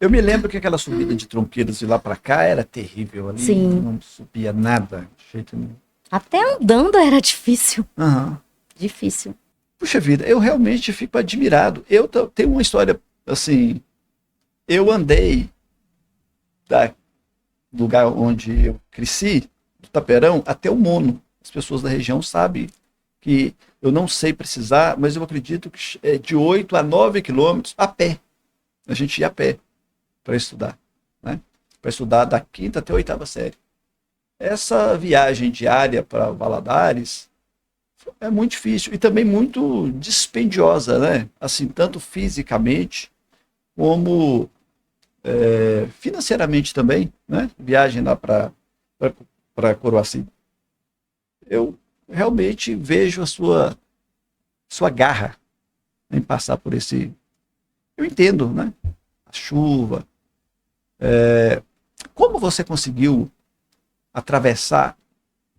Eu me lembro que aquela subida de Tronqueiras de lá para cá era terrível. Ali Sim. Não subia nada, de jeito nenhum. Até andando era difícil. Difícil. Puxa vida, eu realmente fico admirado. Eu tenho uma história assim. Eu andei do lugar onde eu cresci, do Taperão, até o Mono. As pessoas da região sabem que eu não sei precisar, mas eu acredito que é de 8 a 9 quilômetros a pé. A gente ia a pé para estudar, né? Para estudar da 5ª até a 8ª série. Essa viagem diária para Valadares é muito difícil e também muito dispendiosa, né? Assim, tanto fisicamente como financeiramente também, né? Viagem lá para Coroaci. Eu realmente vejo a sua garra em passar por esse... Eu entendo, né? A chuva. Como você conseguiu atravessar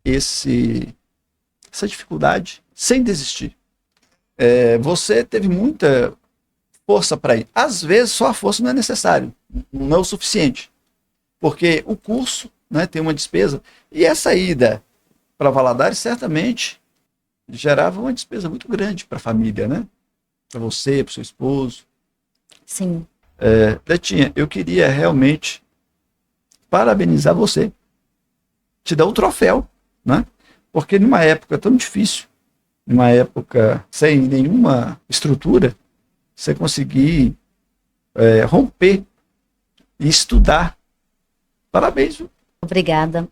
essa dificuldade sem desistir? Você teve muita força para ir. Às vezes só a força não é necessário, não é o suficiente, porque o curso, né, tem uma despesa, e essa ida para Valadares certamente gerava uma despesa muito grande para a família, né? Para você, para o seu esposo. Sim. Letinha, eu queria realmente parabenizar você, te dar um troféu, né? Porque numa época tão difícil, numa época sem nenhuma estrutura, você conseguir romper e estudar. Parabéns. Viu? Obrigada.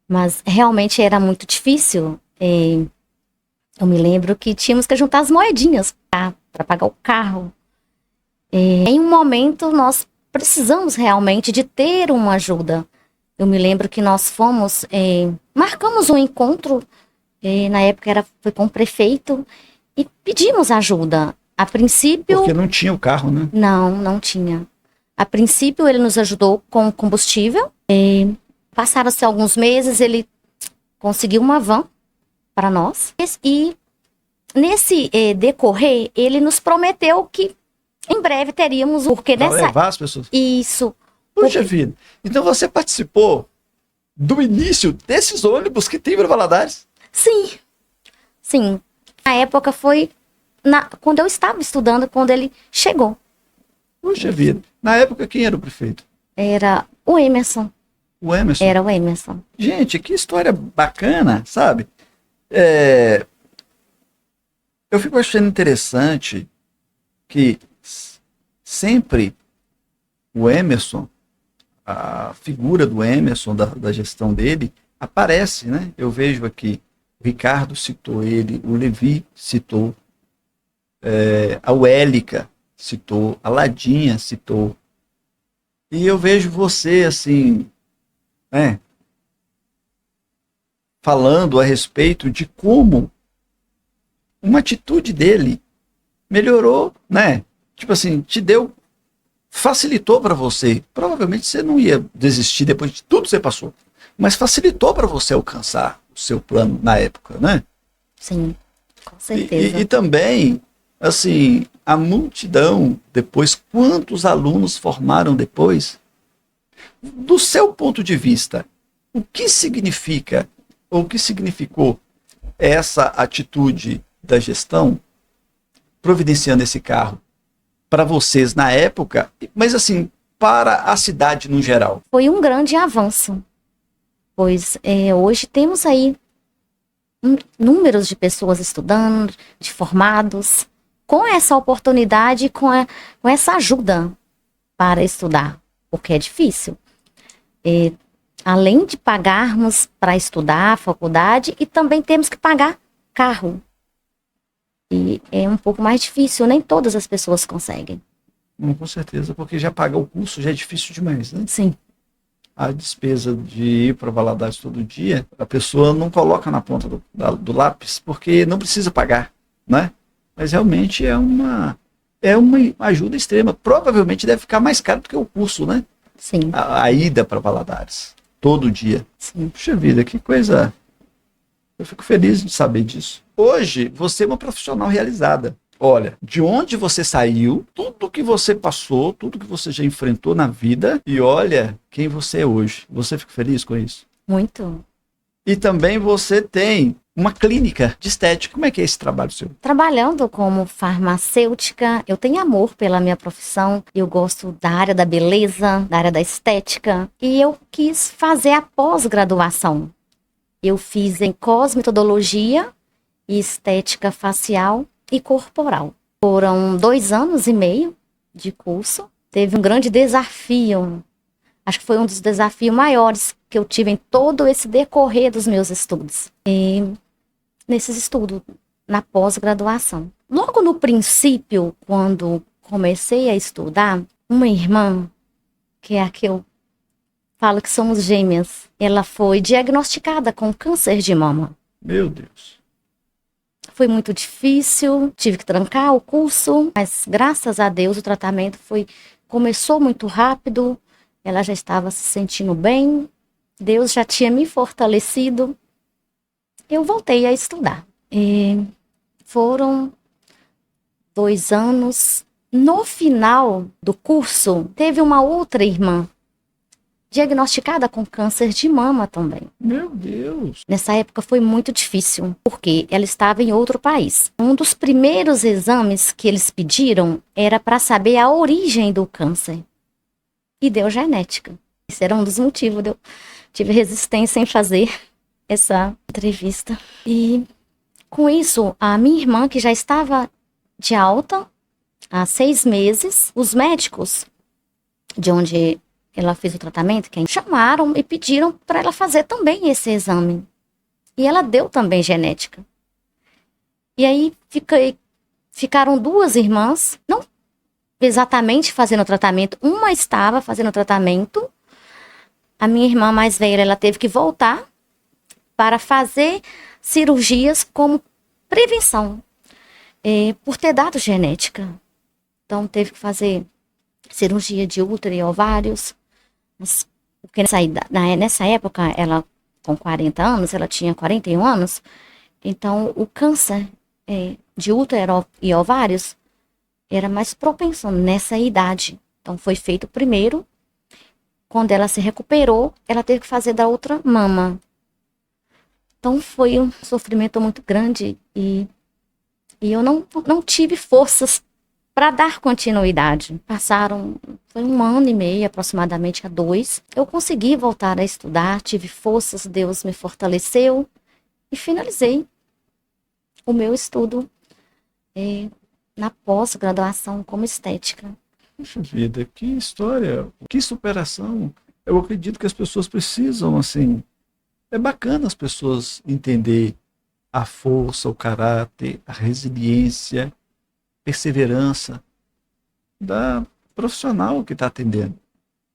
Mas realmente era muito difícil. Eu me lembro que tínhamos que juntar as moedinhas para pagar o carro. Em um momento, nós precisamos realmente de ter uma ajuda. Eu me lembro que nós fomos, marcamos um encontro, na época foi com o prefeito, e pedimos ajuda. A princípio... Porque não tinha o carro, né? Não tinha. A princípio, ele nos ajudou com combustível. Passaram-se alguns meses, ele conseguiu uma van para nós. E nesse decorrer, ele nos prometeu que em breve teríamos... Porque para levar as pessoas? Isso. Puxa vida. Então você participou do início desses ônibus que tem para Valadares? Sim. Sim. Na época foi quando eu estava estudando, quando ele chegou. Puxa vida. Na época, quem era o prefeito? Era o Emerson. O Emerson? Era o Emerson. Gente, que história bacana, sabe? Eu fico achando interessante que sempre o Emerson, a figura do Emerson, da gestão dele, aparece, né? Eu vejo aqui, o Ricardo citou ele, o Levi citou, a Uélica citou, a Ladinha citou. E eu vejo você, assim, falando a respeito de como uma atitude dele melhorou, né? Tipo assim, facilitou para você. Provavelmente você não ia desistir depois de tudo que você passou, mas facilitou para você alcançar o seu plano na época, né? Sim, com certeza. E também, assim, a multidão depois, quantos alunos formaram depois? Do seu ponto de vista, o que significa, ou o que significou essa atitude da gestão providenciando esse carro para vocês na época, mas assim, para a cidade no geral? Foi um grande avanço, pois hoje temos aí números de pessoas estudando, de formados, com essa oportunidade, com essa ajuda para estudar, porque é difícil. Além de pagarmos para estudar a faculdade, e também temos que pagar carro. E é um pouco mais difícil, nem todas as pessoas conseguem. Com certeza, porque já pagar o curso já é difícil demais, né? Sim. A despesa de ir para Valadares todo dia, a pessoa não coloca na ponta do lápis, porque não precisa pagar, né? Mas realmente é uma ajuda extrema. Provavelmente deve ficar mais caro do que o curso, né? Sim. A ida para Valadares, todo dia. Sim. Puxa vida, que coisa. Eu fico feliz de saber disso. Hoje, você é uma profissional realizada. Olha, de onde você saiu, tudo que você passou, tudo que você já enfrentou na vida, e olha quem você é hoje. Você fica feliz com isso? Muito. E também você tem uma clínica de estética. Como é que é esse trabalho seu? Trabalhando como farmacêutica, eu tenho amor pela minha profissão. Eu gosto da área da beleza, da área da estética. E eu quis fazer a pós-graduação. Eu fiz em cosmetodologia e estética facial e corporal. Foram 2 anos e meio de curso. Teve um grande desafio. Acho que foi um dos desafios maiores que eu tive em todo esse decorrer dos meus estudos. E nesses estudos, na pós-graduação. Logo no princípio, quando comecei a estudar, uma irmã, que é a que eu falo que somos gêmeas, ela foi diagnosticada com câncer de mama. Meu Deus. Foi muito difícil, tive que trancar o curso, mas graças a Deus o tratamento começou muito rápido, ela já estava se sentindo bem, Deus já tinha me fortalecido. Eu voltei a estudar. Foram 2 anos. No final do curso, teve uma outra irmã diagnosticada com câncer de mama também. Meu Deus. Nessa época foi muito difícil, porque ela estava em outro país. Um dos primeiros exames que eles pediram era para saber a origem do câncer. E deu genética. Esse era um dos motivos eu tive resistência em fazer essa entrevista. E com isso, a minha irmã, que já estava de alta há 6 meses, os médicos de onde ela fez o tratamento, quem chamaram e pediram para ela fazer também esse exame. E ela deu também genética. E aí ficaram 2 irmãs, não exatamente fazendo o tratamento. Uma estava fazendo o tratamento. A minha irmã mais velha, ela teve que voltar para fazer cirurgias como prevenção, por ter dado genética. Então, teve que fazer cirurgia de útero e ovários. Porque nessa época, ela com 40 anos, ela tinha 41 anos. Então, o câncer de útero e ovários era mais propenso nessa idade. Então, foi feito primeiro. Quando ela se recuperou, ela teve que fazer da outra mama. Então, foi um sofrimento muito grande e eu não tive forças para dar continuidade. Foi 1 ano e meio, aproximadamente, a 2. Eu consegui voltar a estudar, tive forças, Deus me fortaleceu e finalizei o meu estudo na pós-graduação como estética. Puxa vida, que história, que superação. Eu acredito que as pessoas precisam, assim, é bacana as pessoas entender a força, o caráter, a resiliência, perseverança da profissional que está atendendo.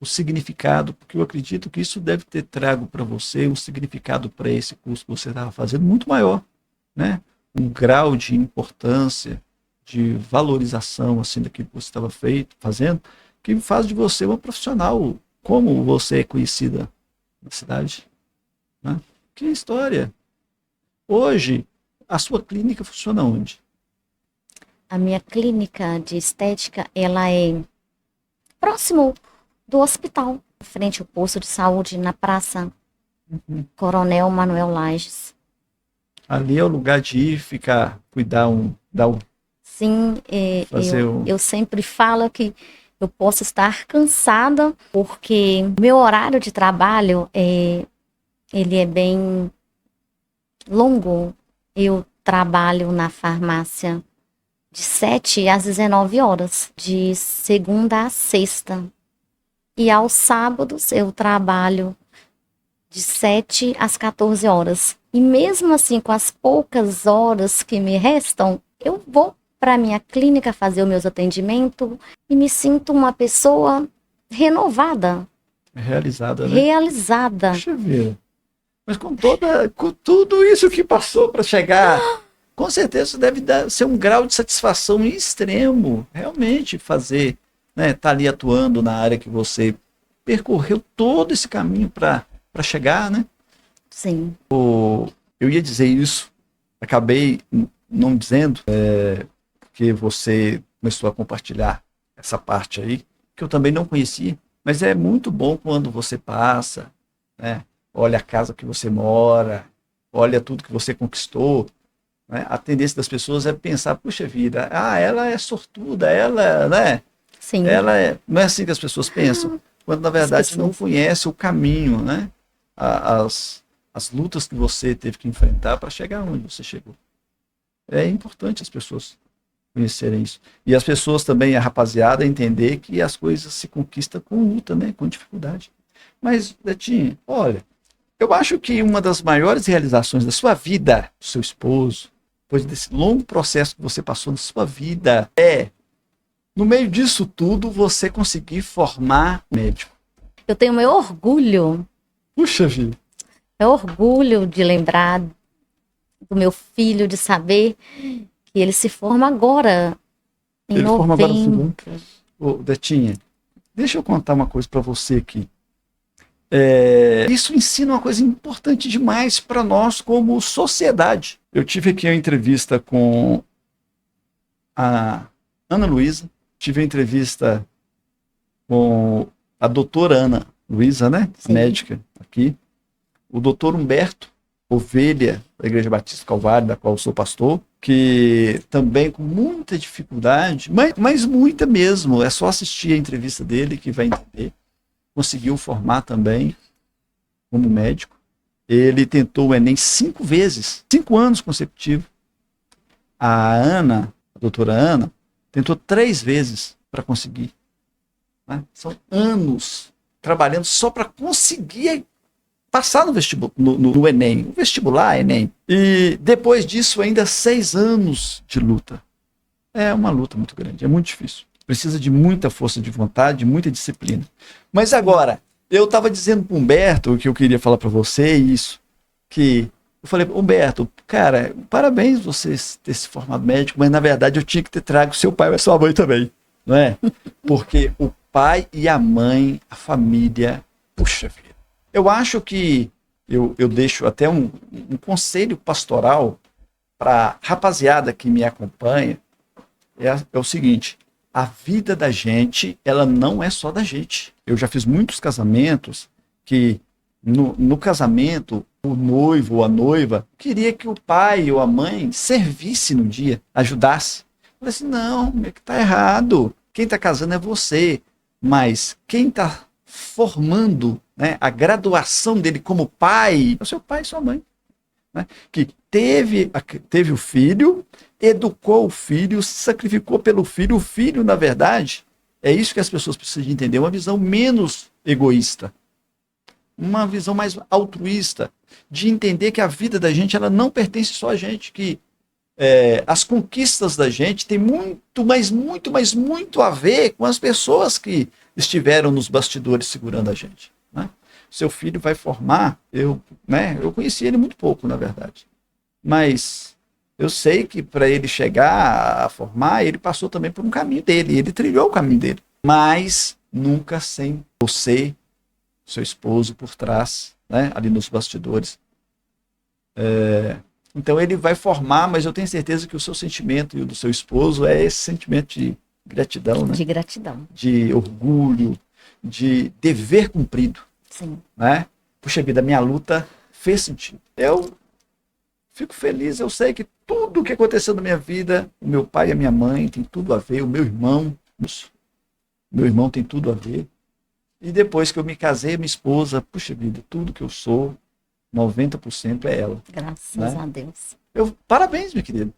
O significado, porque eu acredito que isso deve ter trago para você um significado para esse curso que você estava fazendo muito maior, né? Um grau de importância, de valorização assim daquilo que você estava fazendo, que faz de você uma profissional, como você é conhecida na cidade, né? Que história! Hoje, a sua clínica funciona onde? A minha clínica de estética, ela é próximo do hospital, frente ao posto de saúde, na Praça Coronel Manuel Lages. Ali é o lugar de ir, ficar, cuidar, dar um Sim, fazer eu sempre falo que Eu posso estar cansada porque meu horário de trabalho ele é bem longo. Eu trabalho na farmácia de 7 às 19 horas, de segunda a sexta. E aos sábados eu trabalho de 7 às 14 horas. E mesmo assim, com as poucas horas que me restam, eu vou para a minha clínica fazer os meus atendimentos e me sinto uma pessoa renovada, Realizada, né? realizada. Deixa eu ver. Mas com tudo isso que passou para chegar, com certeza deve ser um grau de satisfação extremo, realmente fazer, né, tá ali atuando na área que você percorreu todo esse caminho para chegar, né? Sim, Eu ia dizer isso, acabei não dizendo, porque você começou a compartilhar essa parte aí, que eu também não conhecia, mas é muito bom quando você passa, né? Olha a casa que você mora, olha tudo que você conquistou, né? A tendência das pessoas é pensar, puxa vida, ela é sortuda, ela, né? sim, Não é assim que as pessoas pensam, quando na as verdade não pessoas. conhece o caminho, né? As lutas que você teve que enfrentar para chegar onde você chegou. É importante as pessoas conhecerem isso. E as pessoas também, a rapaziada, entender que as coisas se conquistam com luta, né? Com dificuldade. Mas, Betinho, olha, eu acho que uma das maiores realizações da sua vida, do seu esposo, depois desse longo processo que você passou na sua vida, no meio disso tudo, você conseguir formar um médico. Eu tenho Puxa vida. meu orgulho de lembrar do meu filho, de saber que ele se forma agora, em Ele forma agora o segundo. novembro. Ô, Betinha, deixa eu contar uma coisa para você aqui. Isso ensina uma coisa importante demais para nós como sociedade. Eu tive aqui uma entrevista com a Ana Luísa, tive a entrevista com a doutora Ana Luísa, né? Sim. Médica aqui. O doutor Humberto Ovelha, da Igreja Batista Calvário, da qual eu sou pastor, que também com muita dificuldade, mas muita mesmo, é só assistir a entrevista dele que vai entender. Conseguiu formar também como médico. Ele tentou o Enem 5 vezes, 5 anos consecutivos. A doutora Ana, tentou 3 vezes para conseguir. Né? São anos trabalhando só para conseguir passar no vestibular, no Enem, o vestibular, Enem. E depois disso, ainda 6 anos de luta. É uma luta muito grande, é muito difícil. Precisa de muita força de vontade, muita disciplina. Mas agora, eu estava dizendo para o Humberto que eu queria falar para você isso, que eu falei, Humberto, cara, parabéns você ter se formado médico, mas na verdade eu tinha que ter trago seu pai e a sua mãe também, não é? Porque o pai e a mãe, a família, puxa vida. Eu acho que eu deixo até um conselho pastoral para rapaziada que me acompanha, é o seguinte, a vida da gente, ela não é só da gente. Eu já fiz muitos casamentos que no casamento, o noivo ou a noiva queria que o pai ou a mãe servisse no dia, ajudasse. Eu falei assim, não, é que tá errado. Quem está casando é você, mas quem está formando, né, a graduação dele como pai é o seu pai e sua mãe. Né, que teve o filho, educou o filho, se sacrificou pelo filho. O filho, na verdade, é isso que as pessoas precisam entender, uma visão menos egoísta, uma visão mais altruísta, de entender que a vida da gente ela não pertence só a gente, que as conquistas da gente têm muito, mas muito, mas muito a ver com as pessoas que estiveram nos bastidores segurando a gente. Né? Seu filho vai formar, eu conheci ele muito pouco, na verdade, mas eu sei que para ele chegar a formar, ele passou também por um caminho dele, ele trilhou o caminho dele, mas nunca sem você, seu esposo por trás, né, ali nos bastidores. Então ele vai formar, mas eu tenho certeza que o seu sentimento e o do seu esposo é esse sentimento de gratidão, né? De gratidão. De orgulho, de dever cumprido. Sim. Né? Puxa vida, a minha luta fez sentido. Eu fico feliz, eu sei que tudo o que aconteceu na minha vida, o meu pai e a minha mãe tem tudo a ver, o meu irmão, Meu irmão tem tudo a ver. E depois que eu me casei, minha esposa, puxa vida, tudo que eu sou, 90% é ela. Graças Né? a Deus. Parabéns, meu querido.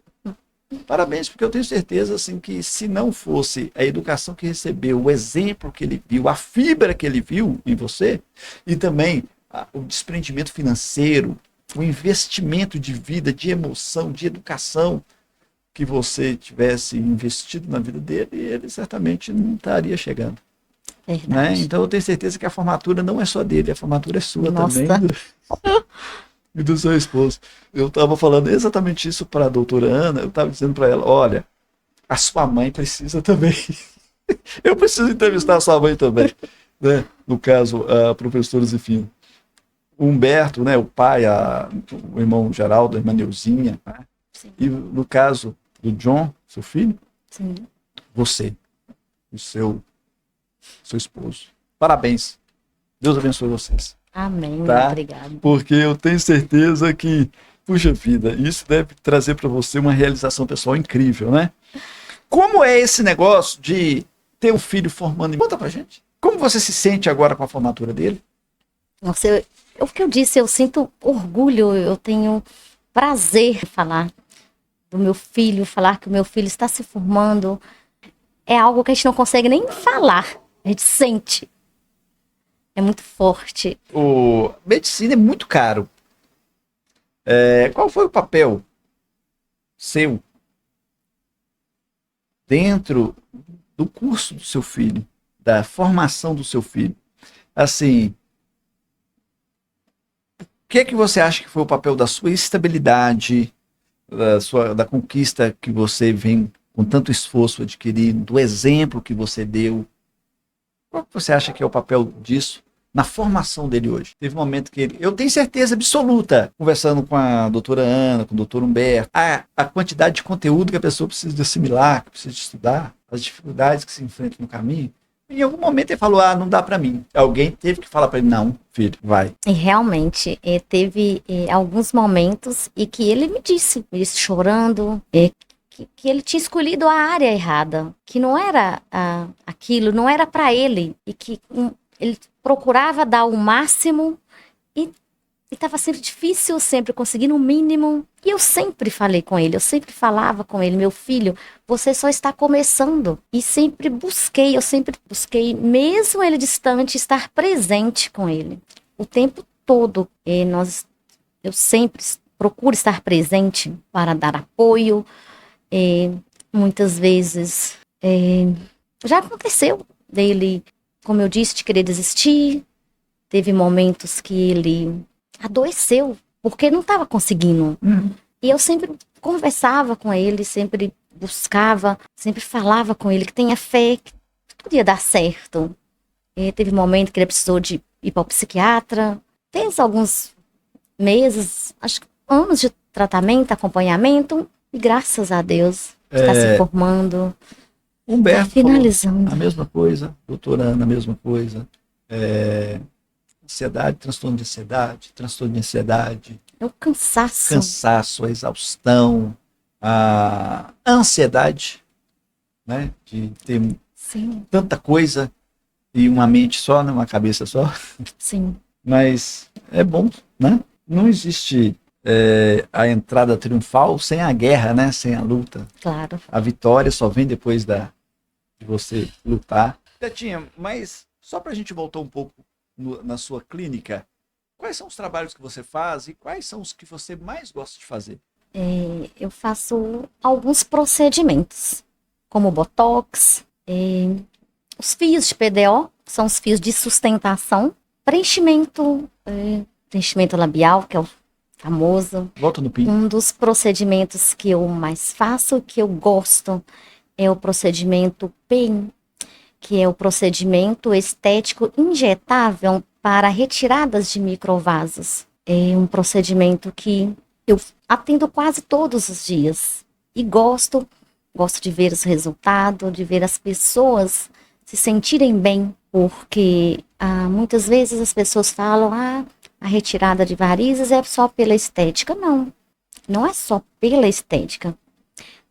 Parabéns, porque eu tenho certeza assim, que se não fosse a educação que recebeu, o exemplo que ele viu, a fibra que ele viu em você, e também o desprendimento financeiro, o investimento de vida, de emoção, de educação que você tivesse investido na vida dele, ele certamente não estaria chegando. Né? Verdade. Então eu tenho certeza que a formatura não é só dele, a formatura é sua Nossa. também. E do seu esposo. Eu estava falando exatamente isso para a doutora Ana, eu estava dizendo para ela, olha, a sua mãe precisa também. Eu preciso entrevistar a sua mãe também. Né? No caso, a professora Zefina. O Humberto, né, o pai, o irmão Geraldo, a irmã Neuzinha. Né? E no caso do John, seu filho, Sim. você, o seu esposo. Parabéns. Deus abençoe vocês. Amém, tá? Obrigado. Porque eu tenho certeza que, puxa vida, isso deve trazer para você uma realização pessoal incrível, né? Como é esse negócio de ter um filho formando? Conta pra gente. Como você se sente agora com a formatura dele? Nossa, o que eu disse, eu sinto orgulho, eu tenho prazer em falar do meu filho, falar que o meu filho está se formando. É algo que a gente não consegue nem falar, a gente sente. É muito forte. Medicina é muito caro. Qual foi o papel seu dentro do curso do seu filho, da formação do seu filho? Assim, o que você acha que foi o papel da sua estabilidade, da conquista que você vem com tanto esforço adquirindo, do exemplo que você deu? Qual que você acha que é o papel disso na formação dele hoje? Teve um momento que eu tenho certeza absoluta, conversando com a doutora Ana, com o doutor Humberto, a quantidade de conteúdo que a pessoa precisa de assimilar, que precisa de estudar, as dificuldades que se enfrentam no caminho. Em algum momento ele falou, não dá para mim. Alguém teve que falar para ele, não, filho, vai. E realmente, teve alguns momentos e que ele me disse chorando, que ele tinha escolhido a área errada, que não era aquilo, não era para ele, e que ele procurava dar o máximo e estava sempre difícil, sempre conseguindo o mínimo. E eu sempre falei com ele, eu sempre falava com ele, meu filho, você só está começando. E eu sempre busquei, mesmo ele distante, estar presente com ele. O tempo todo, eu sempre procuro estar presente para dar apoio. Muitas vezes já aconteceu dele, como eu disse, de querer desistir. Teve momentos que ele adoeceu porque não estava conseguindo. E eu sempre conversava com ele, sempre buscava, sempre falava com ele que tenha fé, que tudo ia dar certo. Teve momento que ele precisou de ir para o psiquiatra. Fez alguns meses, acho que anos de tratamento, acompanhamento, e graças a Deus está se formando. Humberto finalizando. A mesma coisa, doutora Ana, a mesma coisa. Ansiedade, transtorno de ansiedade. É o cansaço. Cansaço, a exaustão, a ansiedade, né? De ter Sim. tanta coisa e uma mente só, né? Uma cabeça só. Sim. Mas é bom, né? Não existe a entrada triunfal sem a guerra, né? Sem a luta. Claro. A vitória só vem depois de você lutar. Tetinha, mas só para a gente voltar um pouco na sua clínica, quais são os trabalhos que você faz e quais são os que você mais gosta de fazer? Eu faço alguns procedimentos, como botox, os fios de PDO, que são os fios de sustentação, preenchimento labial, que é o famoso. Volta no PIN. Um dos procedimentos que eu mais faço, que eu gosto, é o procedimento PEN, que é o procedimento estético injetável para retiradas de microvasos. É um procedimento que eu atendo quase todos os dias e gosto de ver os resultados, de ver as pessoas se sentirem bem, porque muitas vezes as pessoas falam, a retirada de varizes é só pela estética. Não é só pela estética,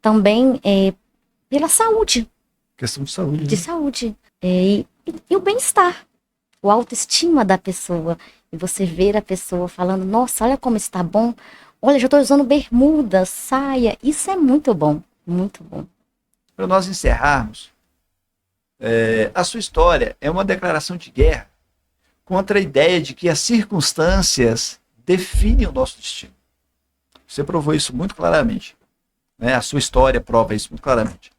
também é pela saúde. Questão de saúde. De saúde. E o bem-estar, o autoestima da pessoa. E você ver a pessoa falando, nossa, olha como está bom. Olha, já estou usando bermuda, saia. Isso é muito bom, muito bom. Para nós encerrarmos, a sua história é uma declaração de guerra contra a ideia de que as circunstâncias definem o nosso destino. Você provou isso muito claramente. Né? A sua história prova isso muito claramente.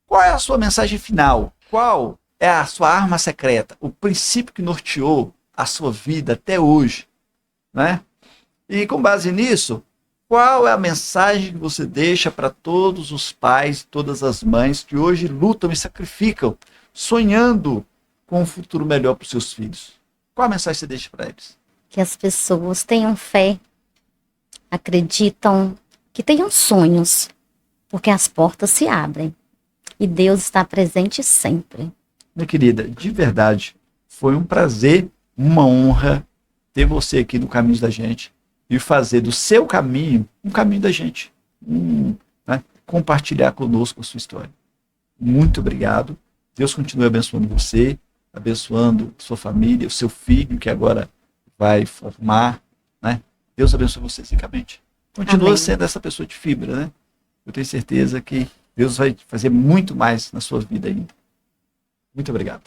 Qual é a sua mensagem final? Qual é a sua arma secreta? O princípio que norteou a sua vida até hoje? Né? E com base nisso, qual é a mensagem que você deixa para todos os pais e todas as mães que hoje lutam e sacrificam, sonhando com um futuro melhor para os seus filhos? Qual a mensagem que você deixa para eles? Que as pessoas tenham fé, acreditam, que tenham sonhos, porque as portas se abrem. E Deus está presente sempre. Minha querida, de verdade, foi um prazer, uma honra ter você aqui no Caminhos da Gente e fazer do seu caminho um caminho da gente. Né? Compartilhar conosco a sua história. Muito obrigado. Deus continue abençoando você, abençoando sua família, o seu filho que agora vai formar. Né? Deus abençoe você ricamente. Continua Amém. sendo essa pessoa de fibra, né? Eu tenho certeza que Deus vai fazer muito mais na sua vida ainda. Muito obrigado.